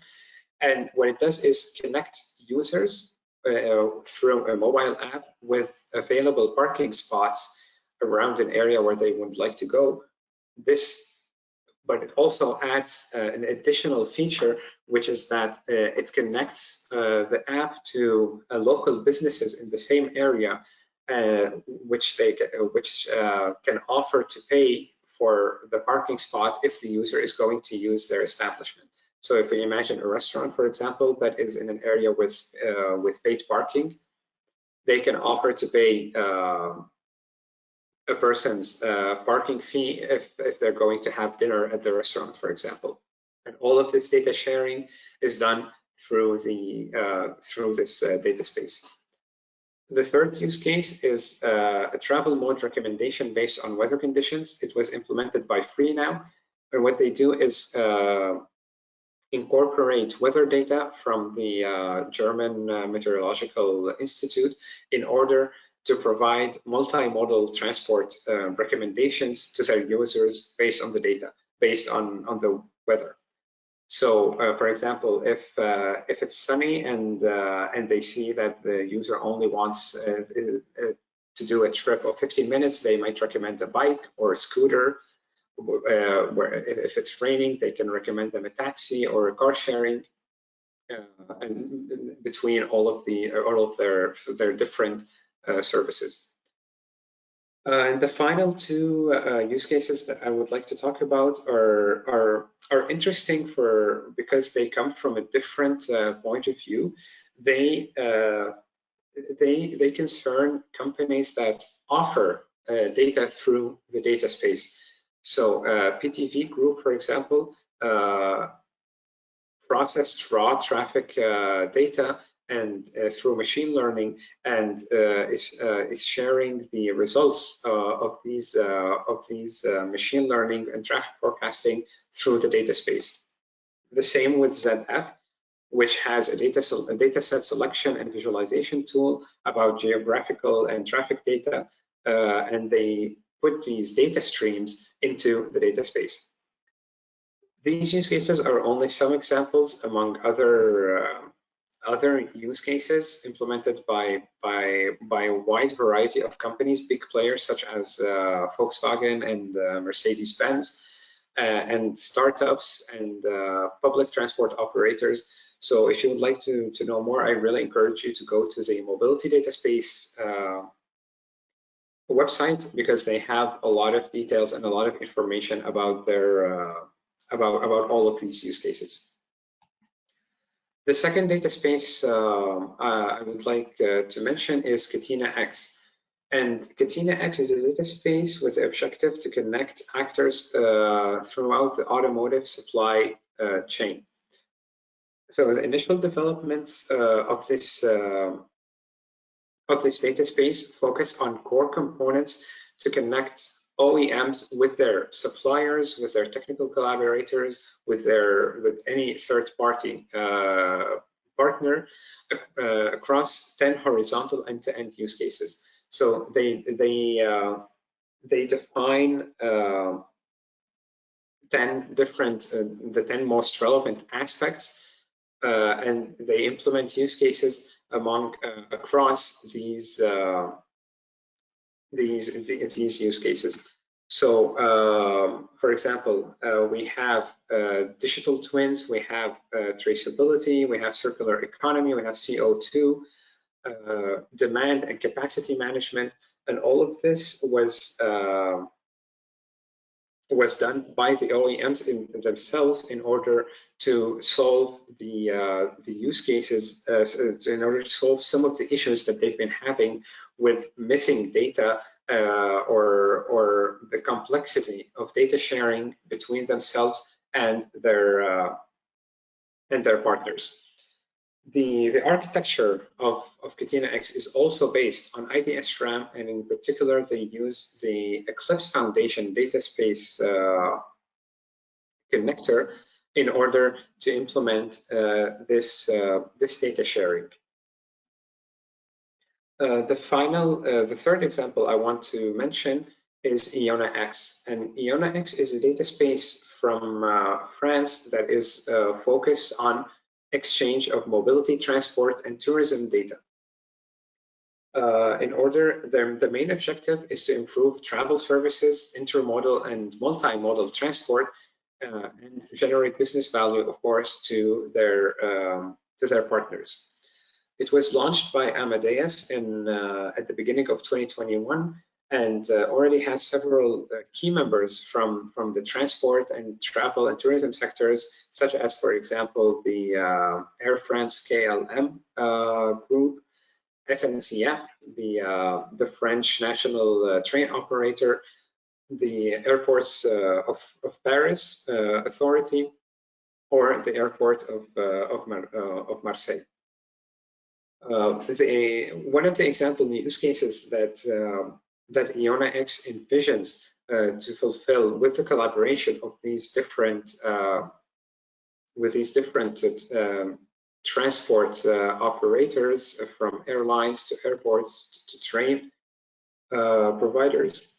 And what it does is connect users through a mobile app with available parking spots around an area where they would like to go. But it also adds an additional feature, which is that it connects the app to local businesses in the same area, which can offer to pay for the parking spot if the user is going to use their establishment. So if we imagine a restaurant, for example, that is in an area with paid parking, they can offer to pay a person's parking fee if they're going to have dinner at the restaurant, for example. And all of this data sharing is done through this data space. The third use case is a travel mode recommendation based on weather conditions. It was implemented by FreeNow, and what they do is incorporate weather data from the German Meteorological Institute in order to provide multimodal transport recommendations to their users based on the data, based on the weather. So, for example, if it's sunny and they see that the user only wants to do a trip of 15 minutes, they might recommend a bike or a scooter where if it's raining, they can recommend them a taxi or a car sharing, and between all of their different services. And the final two use cases that I would like to talk about are interesting because they come from a different point of view. They concern companies that offer data through the data space. So PTV Group, for example, processed raw traffic data and through machine learning, and is sharing the results of these machine learning and traffic forecasting through the data space. The same with ZF, which has a data set selection and visualization tool about geographical and traffic data, and they put these data streams into the data space. These use cases are only some examples among other use cases implemented by a wide variety of companies, big players such as Volkswagen and Mercedes-Benz, and startups and public transport operators. So if you would like to know more, I really encourage you to go to the Mobility Data Space website, because they have a lot of details and a lot of information about their about all of these use cases. The second data space I would like to mention is Catena X. And Catena X is a data space with the objective to connect actors throughout the automotive supply chain. So the initial developments of this data space focus on core components to connect OEMs with their suppliers, with their technical collaborators, with any third-party partner across 10 horizontal end-to-end use cases. So they define 10 different the 10 most relevant aspects, and they implement use cases across these use cases. So, for example, we have digital twins, we have traceability, we have circular economy, we have CO2, demand and capacity management, and all of this was done by the OEMs themselves in order to solve the use cases, in order to solve some of the issues that they've been having with missing data or the complexity of data sharing between themselves and their partners. The architecture of Catena X is also based on IDS-RAM, and in particular, they use the Eclipse Foundation data space connector in order to implement this data sharing. The third example I want to mention is Iona X, and Iona X is a data space from France that is focused on exchange of mobility, transport, and tourism data. The main objective is to improve travel services, intermodal and multimodal transport, and generate business value, of course, to their partners. It was launched by Amadeus at the beginning of 2021, and already has several key members from the transport and travel and tourism sectors, such as, for example, the Air France KLM group, SNCF, the French national train operator, the Airports of Paris Authority, or the Airport of Marseille. One of the example use cases that Iona X envisions to fulfill with the collaboration of these different transport operators, from airlines to airports to train providers,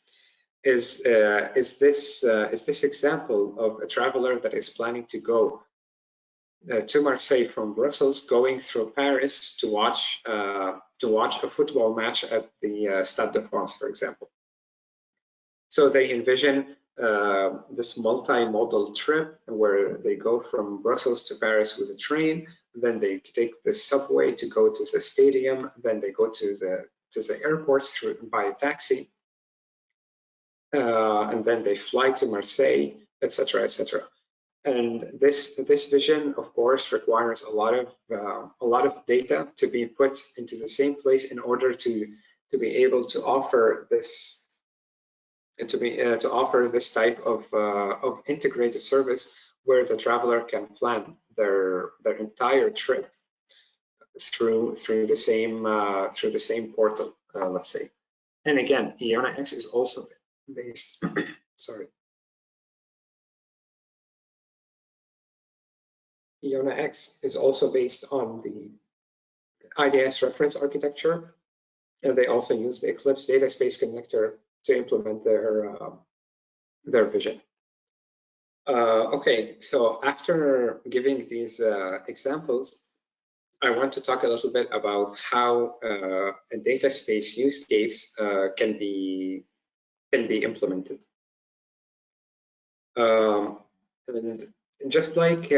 is this example of a traveler that is planning to go to Marseille from Brussels, going through Paris to watch a football match at the Stade de France, for example. So they envision this multimodal trip where they go from Brussels to Paris with a train, then they take the subway to go to the stadium, then they go to the airport by taxi, and then they fly to Marseille, etc., etc. And this vision, of course, requires a lot of data to be put into the same place in order to be able to offer this type of integrated service where the traveler can plan their entire trip through the same portal, let's say. And again, Iona X is also based sorry. Iona X is also based on the IDS reference architecture, and they also use the Eclipse data space connector to implement their vision. Okay, so after giving these examples, I want to talk a little bit about how a data space use case can be implemented. And just like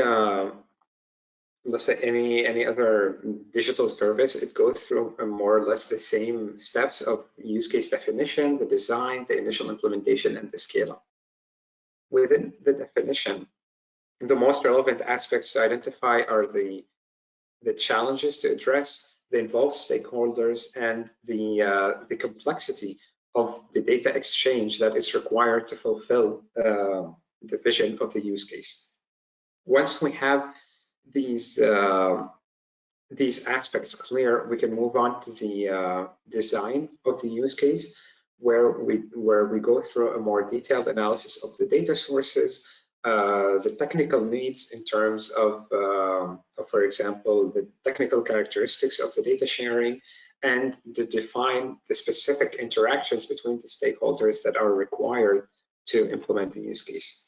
let's say any other digital service, it goes through more or less the same steps of use case definition, the design, the initial implementation, and the scale-up. Within the definition, the most relevant aspects to identify are the challenges to address, the involved stakeholders, and the complexity of the data exchange that is required to fulfill the vision of the use case. Once we have these aspects clear, we can move on to the design of the use case, where we go through a more detailed analysis of the data sources, the technical needs in terms of, for example, the technical characteristics of the data sharing, and to define the specific interactions between the stakeholders that are required to implement the use case.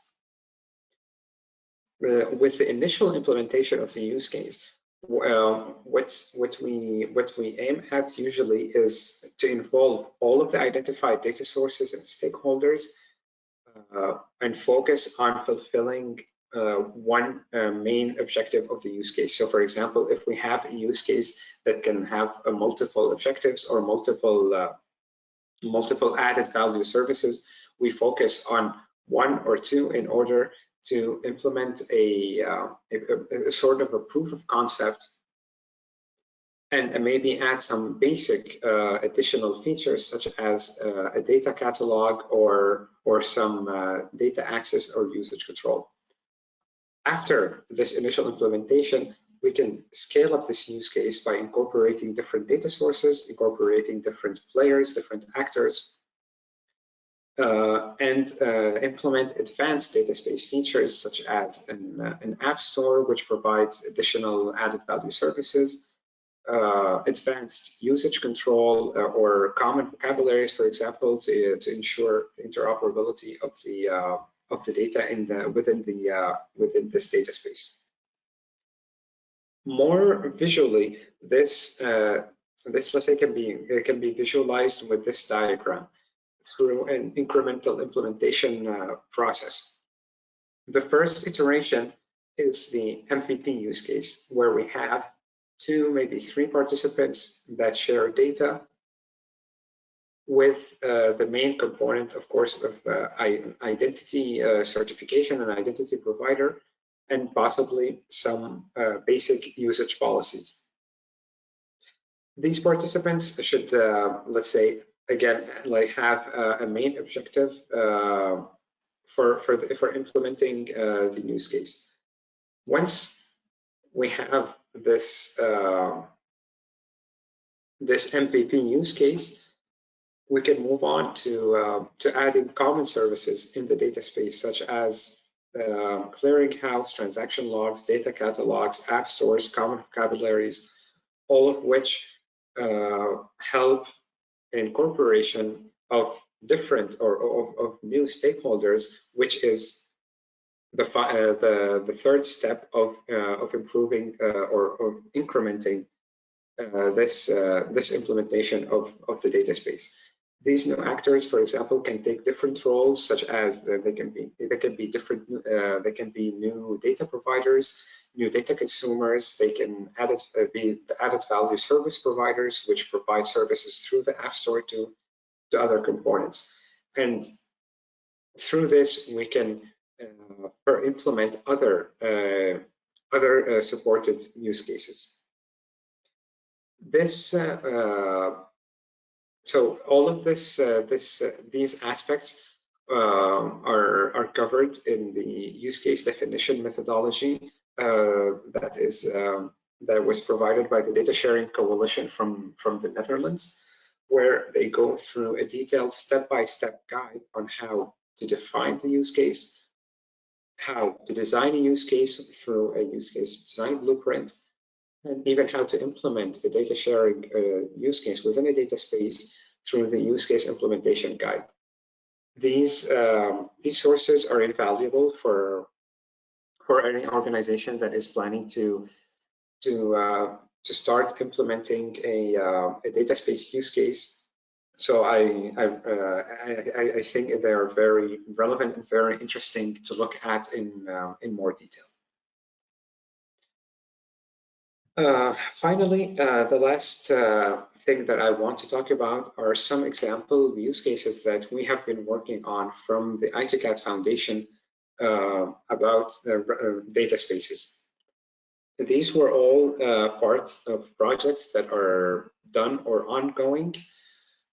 With the initial implementation of the use case, what we aim at usually is to involve all of the identified data sources and stakeholders, and focus on fulfilling one main objective of the use case. So, for example, if we have a use case that can have multiple objectives or multiple added value services, we focus on one or two in order to implement a sort of a proof of concept, and maybe add some basic additional features such as a data catalog or some data access or usage control. After this initial implementation, we can scale up this use case by incorporating different data sources, incorporating different players, different actors, and implement advanced data space features such as an app store, which provides additional added value services, advanced usage control, or common vocabularies, for example, to ensure the interoperability of the data within this data space. More visually, this let's say can be visualized with this diagram through an incremental implementation process. The first iteration is the MVP use case, where we have 2, maybe 3 participants that share data with the main component, of course, of identity certification and identity provider, and possibly some basic usage policies. These participants should, let's say, again, like have a main objective for implementing the use case. Once we have this MVP use case, we can move on to adding common services in the data space, such as clearinghouse, transaction logs, data catalogs, app stores, common vocabularies, all of which help incorporation of different or of new stakeholders, which is the third step of improving or of incrementing this implementation of the data space. These new actors, for example, can take different roles, such as they can be new data providers, new data consumers. They can be the added value service providers, which provide services through the App Store to other components. And through this, we can implement other supported use cases. So all of these aspects are covered in the use case definition methodology that was provided by the Data Sharing Coalition from the Netherlands, where they go through a detailed step-by-step guide on how to define the use case, how to design a use case through a use case design blueprint, and even how to implement a data sharing use case within a data space through the use case implementation guide. These sources are invaluable for any organization that is planning to start implementing a data space use case. So I think they are very relevant and very interesting to look at in more detail. Finally, the last thing that I want to talk about are some example use cases that we have been working on from the ITCAT Foundation about data spaces. These were all parts of projects that are done or ongoing.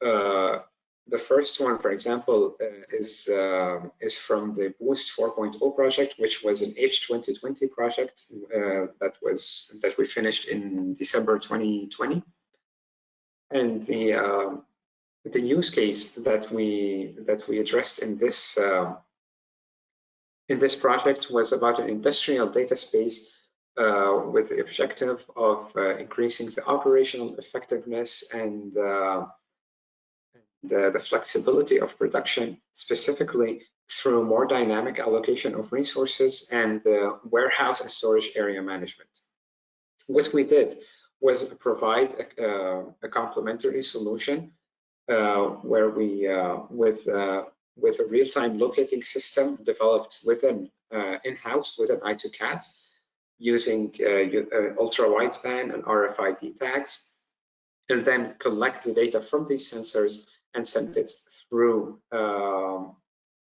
The first one, for example, is from the Boost 4.0 project, which was an H2020 project that we finished in December 2020. And the use case that we addressed in this project was about an industrial data space with the objective of increasing the operational effectiveness and the flexibility of production, specifically through more dynamic allocation of resources and warehouse and storage area management. What we did was provide a complementary solution where we, with a real-time locating system developed in-house within I2CAT, using ultra-wideband and RFID tags, and then collect the data from these sensors and send it through a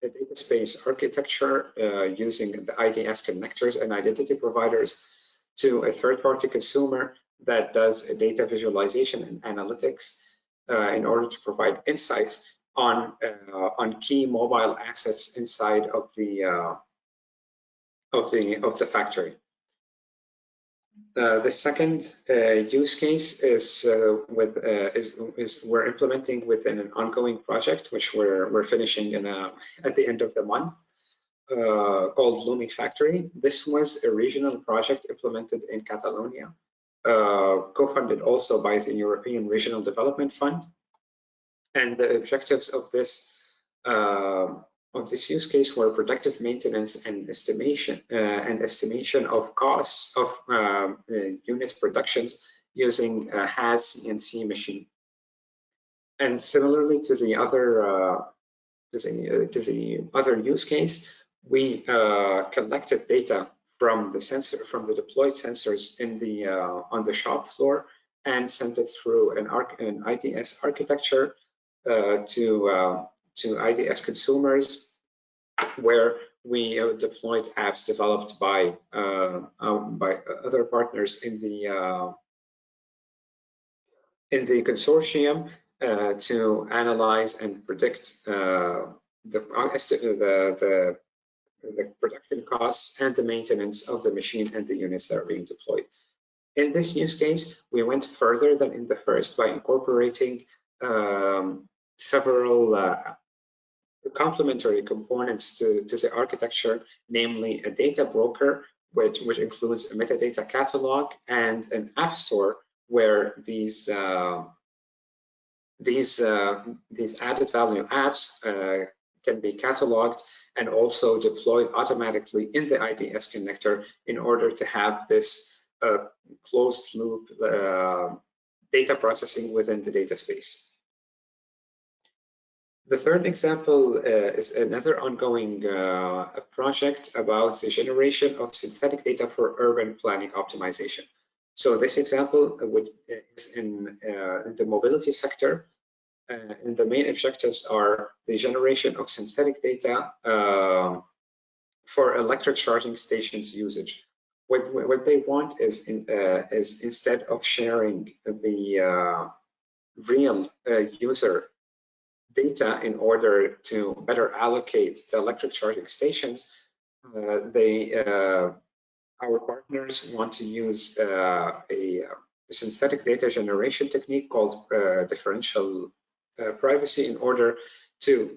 data space architecture using the IDS connectors and identity providers to a third-party consumer that does a data visualization and analytics in order to provide insights on key mobile assets inside of the factory. The second use case is we're implementing within an ongoing project, which we're finishing at the end of the month, called Lumi Factory. This was a regional project implemented in Catalonia, co-funded also by the European Regional Development Fund. And the objectives of this use case were predictive maintenance and estimation of costs of unit productions using HAS CNC machine. And similarly to the other use case, we collected data from the deployed sensors on the shop floor and sent it through an IDS architecture to IDS consumers, where we deployed apps developed by other partners in the consortium to analyze and predict the production costs and the maintenance of the machine and the units that are being deployed. In this use case, we went further than in the first by incorporating several complementary components to the architecture, namely a data broker, which includes a metadata catalog and an app store where these added value apps can be cataloged and also deployed automatically in the IDS connector in order to have this closed loop data processing within the data space. The third example is another ongoing project about the generation of synthetic data for urban planning optimization. So this example is in the mobility sector, and the main objectives are the generation of synthetic data for electric charging stations usage. What they want is instead of sharing the real user data in order to better allocate the electric charging stations, our partners want to use a synthetic data generation technique called differential privacy in order to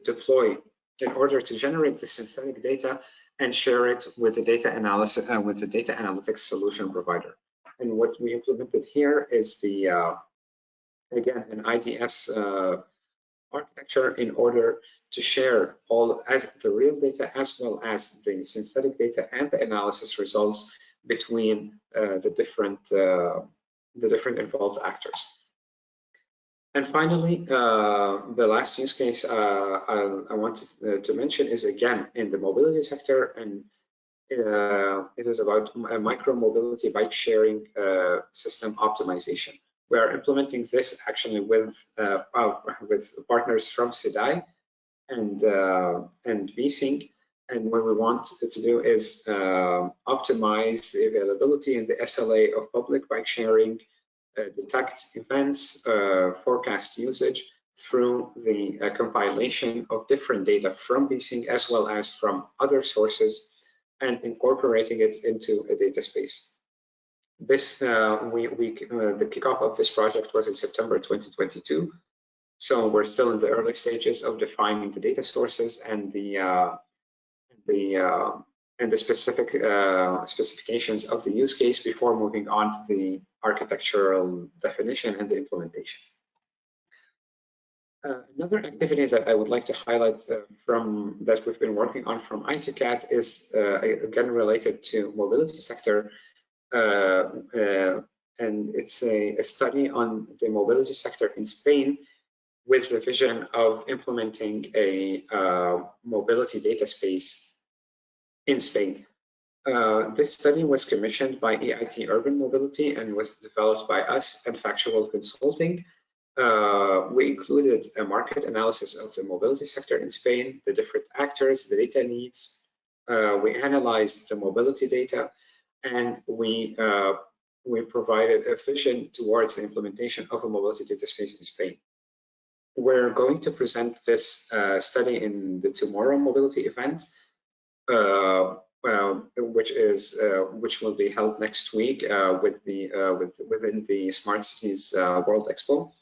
generate the synthetic data and share it with the data analysis with the data analytics solution provider. And what we implemented here is again an IDS architecture in order to share all as the real data as well as the synthetic data and the analysis results between the different involved actors. And finally, the last use case I wanted to mention is again in the mobility sector, and it is about micro mobility bike sharing system optimization. We are implementing this actually with partners from CIDAI and VSync. And what we want to do is optimize the availability and the SLA of public bike sharing, detect events, forecast usage through the compilation of different data from VSync as well as from other sources and incorporating it into a data space. This the kickoff of this project was in September 2022. So we're still in the early stages of defining the data sources and the specific specifications of the use case before moving on to the architectural definition and the implementation. Another activity that I would like to highlight from that we've been working on from ITCAT is again related to mobility sector. And it's a study on the mobility sector in Spain with the vision of implementing a mobility data space in Spain. This study was commissioned by EIT Urban Mobility and was developed by us and Factual Consulting. We included a market analysis of the mobility sector in Spain, the different actors, the data needs. We analyzed the mobility data, and we provided a vision towards the implementation of a mobility data space in Spain. We're going to present this study in the Tomorrow Mobility event, which will be held next week within the Smart Cities World Expo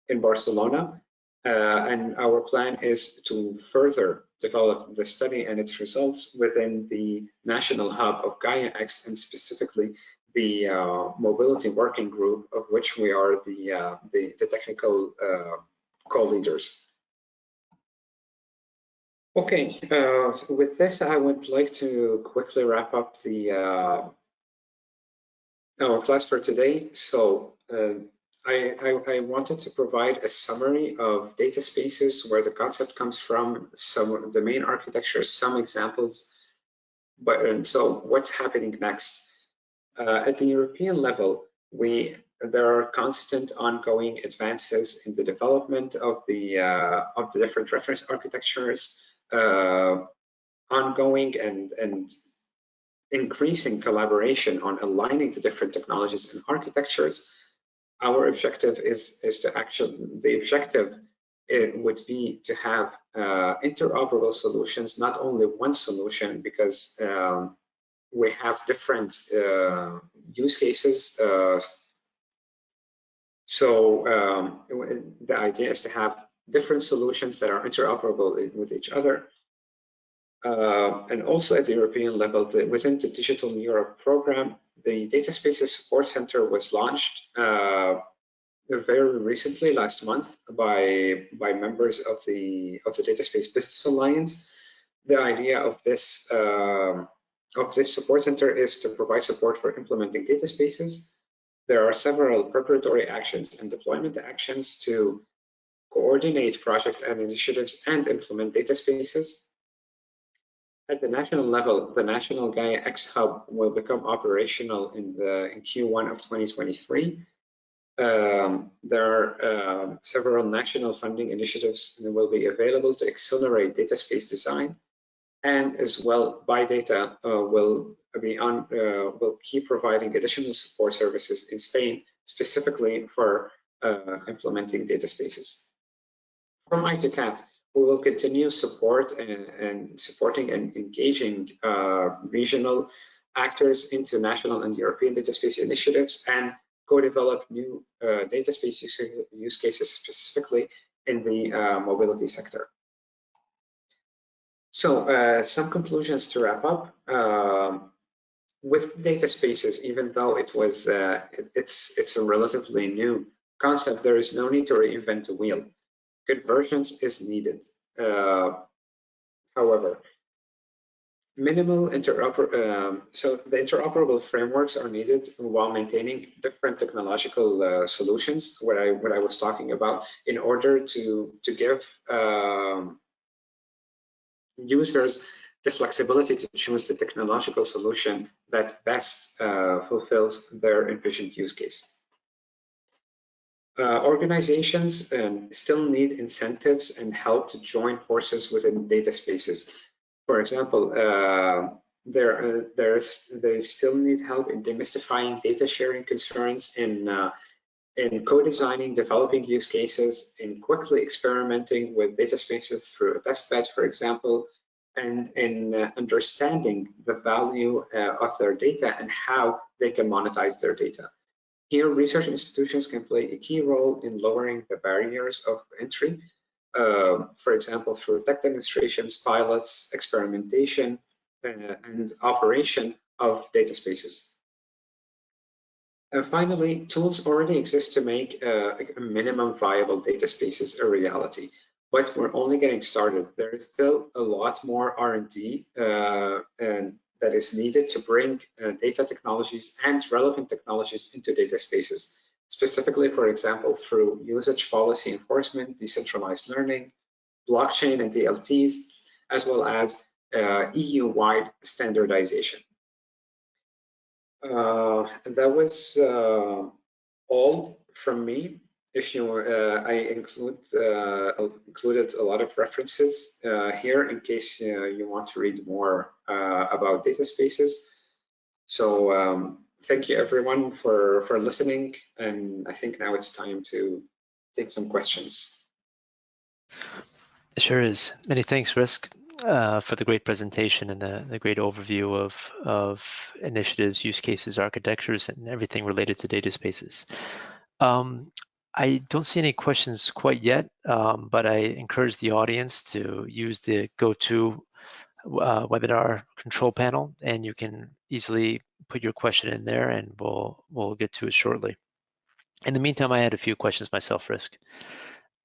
in Barcelona. And our plan is to further develop the study and its results within the national hub of GaiaX, and specifically the mobility working group, of which we are the technical co-leaders. Okay, with this, I would like to quickly wrap up our class for today. So I wanted to provide a summary of data spaces, where the concept comes from, some of the main architectures, some examples. And so what's happening next? At the European level, there are constant ongoing advances in the development of the different reference architectures, ongoing and increasing collaboration on aligning the different technologies and architectures. Our objective would be to have interoperable solutions, not only one solution, because we have different use cases. So the idea is to have different solutions that are interoperable with each other. And also at the European level, within the Digital Europe program, the Data Spaces Support Center was launched very recently, last month, by members of the Data Space Business Alliance. The idea of this support center is to provide support for implementing data spaces. There are several preparatory actions and deployment actions to coordinate projects and initiatives, and implement data spaces. At the national level, the National Gaia X Hub will become operational in Q1 of 2023. There are several national funding initiatives that will be available to accelerate data space design, and as well, ByData will keep providing additional support services in Spain, specifically for implementing data spaces. From I2CAT, we will continue supporting and engaging regional actors into national and European data space initiatives, and co-develop new data space use cases specifically in the mobility sector. So some conclusions to wrap up. With data spaces, even though it's a relatively new concept, there is no need to reinvent the wheel. Convergence is needed. However, so the interoperable frameworks are needed while maintaining different technological solutions, what I was talking about, in order to give users the flexibility to choose the technological solution that best fulfills their envisioned use case. Organizations still need incentives and help to join forces within data spaces. For example, they still need help in demystifying data sharing concerns, in co-designing, developing use cases, in quickly experimenting with data spaces through a testbed, for example, and in understanding the value of their data and how they can monetize their data. Here, research institutions can play a key role in lowering the barriers of entry, for example, through tech demonstrations, pilots, experimentation, and operation of data spaces. And finally, tools already exist to make a minimum viable data spaces a reality, but we're only getting started. There is still a lot more R&D that is needed to bring data technologies and relevant technologies into data spaces, specifically, for example, through usage policy enforcement, decentralized learning, blockchain and DLTs, as well as EU-wide standardization. That was all from me. If you, I included a lot of references here in case you want to read more about data spaces. So thank you everyone for listening, and I think now it's time to take some questions. Sure is. Many thanks, Risk, for the great presentation and the great overview of initiatives, use cases, architectures, and everything related to data spaces. I don't see any questions quite yet, but I encourage the audience to use the GoTo webinar control panel, and you can easily put your question in there, and we'll get to it shortly. In the meantime, I had a few questions myself, Risk.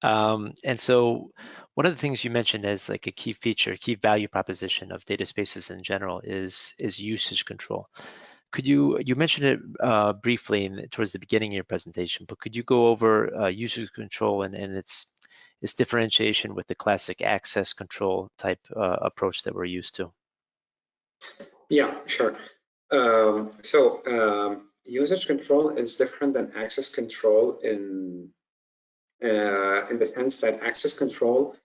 And so one of the things you mentioned as like a key feature, key value proposition of data spaces in general is usage control. Could you mentioned it briefly towards the beginning of your presentation, but could you go over usage control and its differentiation with the classic access control type approach that we're used to? Yeah, sure. Usage control is different than access control in the sense that access control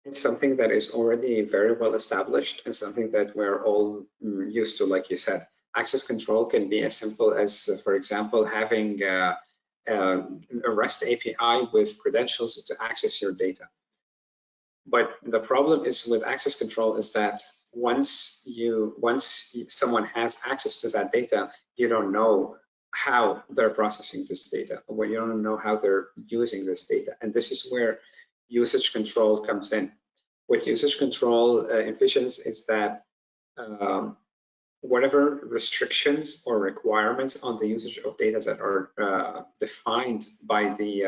is something that is already very well established and something that we're all used to, like you said. Access control can be as simple as, for example, having a REST API with credentials to access your data. But the problem is with access control is that once someone has access to that data, you don't know how they're processing this data, or you don't know how they're using this data. And this is where usage control comes in. What usage control envisions is that whatever restrictions or requirements on the usage of data that are defined by the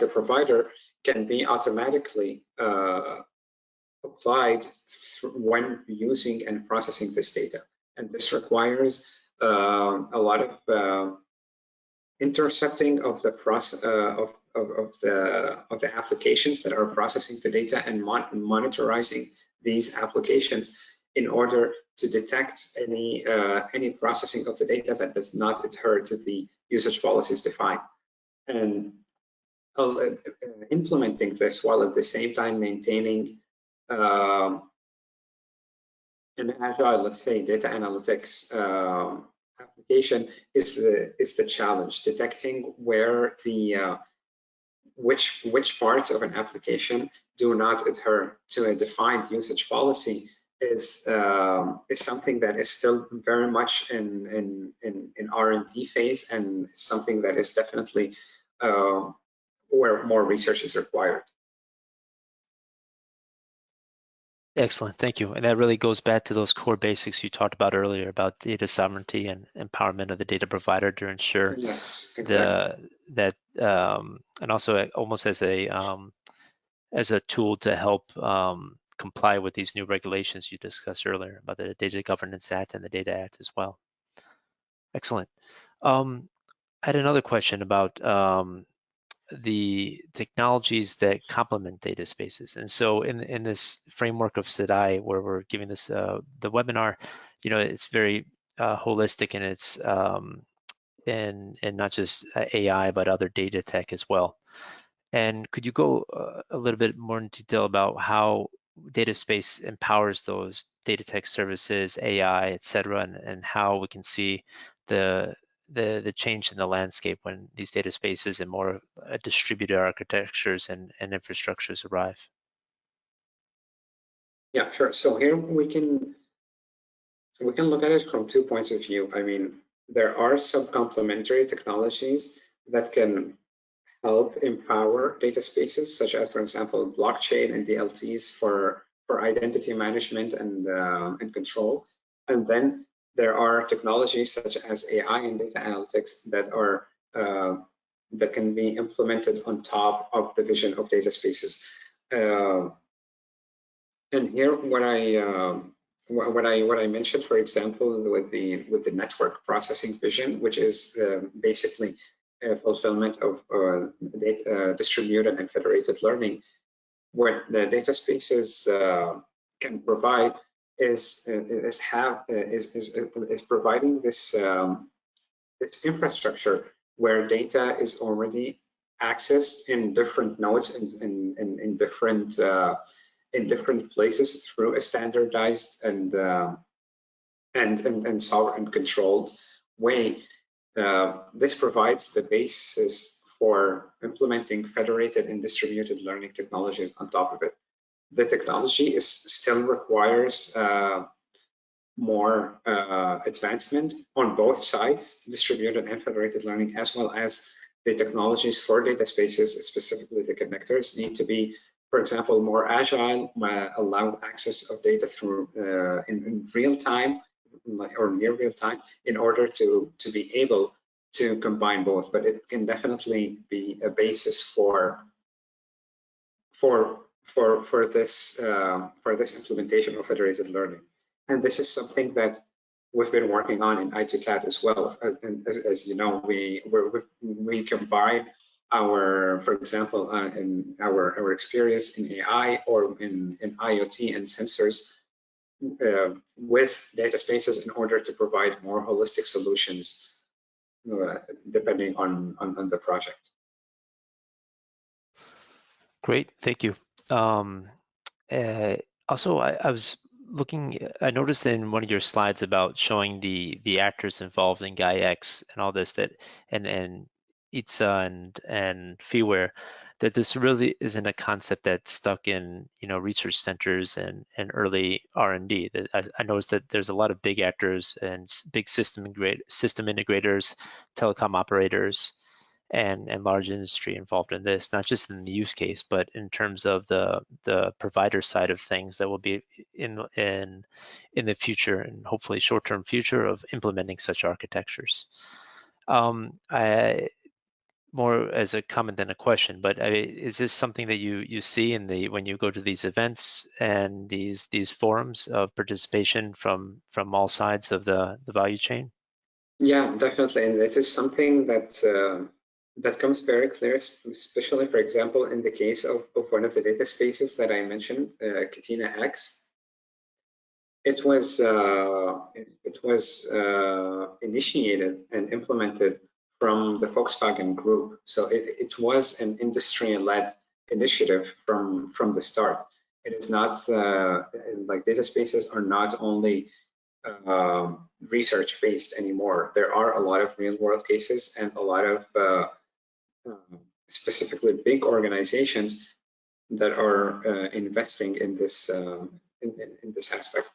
provider can be automatically applied when using and processing this data. And this requires a lot of intercepting of the the applications that are processing the data and monitoring these applications in order to detect any processing of the data that does not adhere to the usage policies defined, and implementing this while at the same time maintaining an agile, let's say, data analytics application is the challenge. Detecting where the which parts of an application do not adhere to a defined usage policy is something that is still very much in R&D phase, and something that is definitely where more research is required. Excellent, thank you. And that really goes back to those core basics you talked about earlier about data sovereignty and empowerment of the data provider to ensure yes, exactly. And also almost as a tool to help comply with these new regulations you discussed earlier about the Data Governance Act and the Data Act as well. Excellent. I had another question about the technologies that complement data spaces. And so in this framework of CIDAI, where we're giving this the webinar, it's very holistic, and it's and not just AI, but other data tech as well. And could you go a little bit more in detail about how data space empowers those data tech services, AI, et cetera, and how we can see the change in the landscape when these data spaces and more distributed architectures and infrastructures arrive? Yeah, sure. So here we can look at it from 2 points of view. I mean, there are some complementary technologies that can help empower data spaces, such as, for example, blockchain and DLTs for identity management and control. And then there are technologies such as AI and data analytics that can be implemented on top of the vision of data spaces. And here, what I mentioned, for example, with the network processing vision, which is basically fulfillment of distributed and federated learning, what the data spaces can provide is providing this this infrastructure where data is already accessed in different nodes and in different places through a standardized and sovereign controlled way. This provides the basis for implementing federated and distributed learning technologies on top of it. The technology still requires more advancement on both sides, distributed and federated learning, as well as the technologies for data spaces, specifically the connectors, need to be, for example, more agile, allow access of data through in real time or near real time, in order to be able to combine both. But it can definitely be a basis for this implementation of federated learning. And this is something that we've been working on in ITCAT as well. And as you know, we combine for example, in our experience in AI or in IoT and sensors with data spaces in order to provide more holistic solutions depending on the project. Great, thank you. Also, I was looking, I noticed in one of your slides about showing the actors involved in GaiaX and all this, and ITSA and Feeware, that this really isn't a concept that's stuck in research centers and early R&D. I noticed that there's a lot of big actors and big system integrators, telecom operators, and large industry involved in this, not just in the use case, but in terms of the provider side of things that will be in the future, and hopefully short-term future, of implementing such architectures. More as a comment than a question, but is this something that you see when you go to these events and these forums of participation from all sides of the value chain? Yeah, definitely, and it is something that That comes very clear, especially, for example, in the case of one of the data spaces that I mentioned, Katina X. It was initiated and implemented from the Volkswagen Group, so it was an industry-led initiative from the start. It is not like data spaces are not only research-based anymore. There are a lot of real-world cases and a lot of specifically big organizations that are investing in this in this aspect.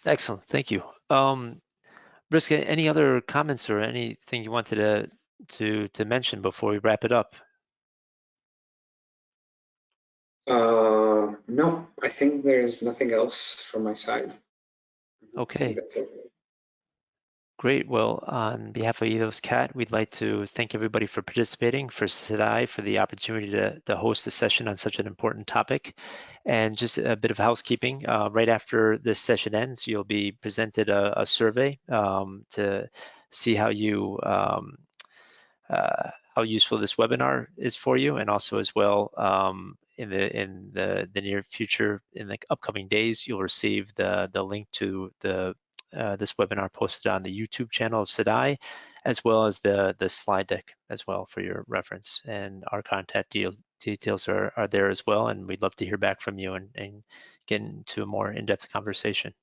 Excellent, thank you. Briska, any other comments or anything you wanted to mention before we wrap it up? No, I think there's nothing else from my side. Okay. I think that's it. Great. Well, on behalf of Ethos Cat, we'd like to thank everybody for participating, for CIDAI, for the opportunity to host a session on such an important topic. And just a bit of housekeeping, right after this session ends, you'll be presented a survey to see how useful this webinar is for you, and also as well in the near future, in the upcoming days, you'll receive the link to this webinar posted on the YouTube channel of CIDAI, as well as the slide deck as well for your reference. And our contact details are there as well, and we'd love to hear back from you and get into a more in-depth conversation.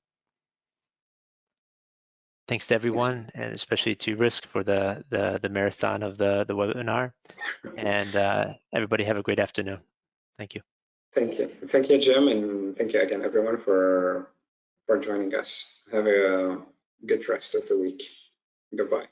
Thanks to everyone, and especially to Risk for the marathon of the webinar. And everybody have a great afternoon. Thank you. Thank you, Jim, and thank you again, everyone, for joining us. Have a good rest of the week. Goodbye.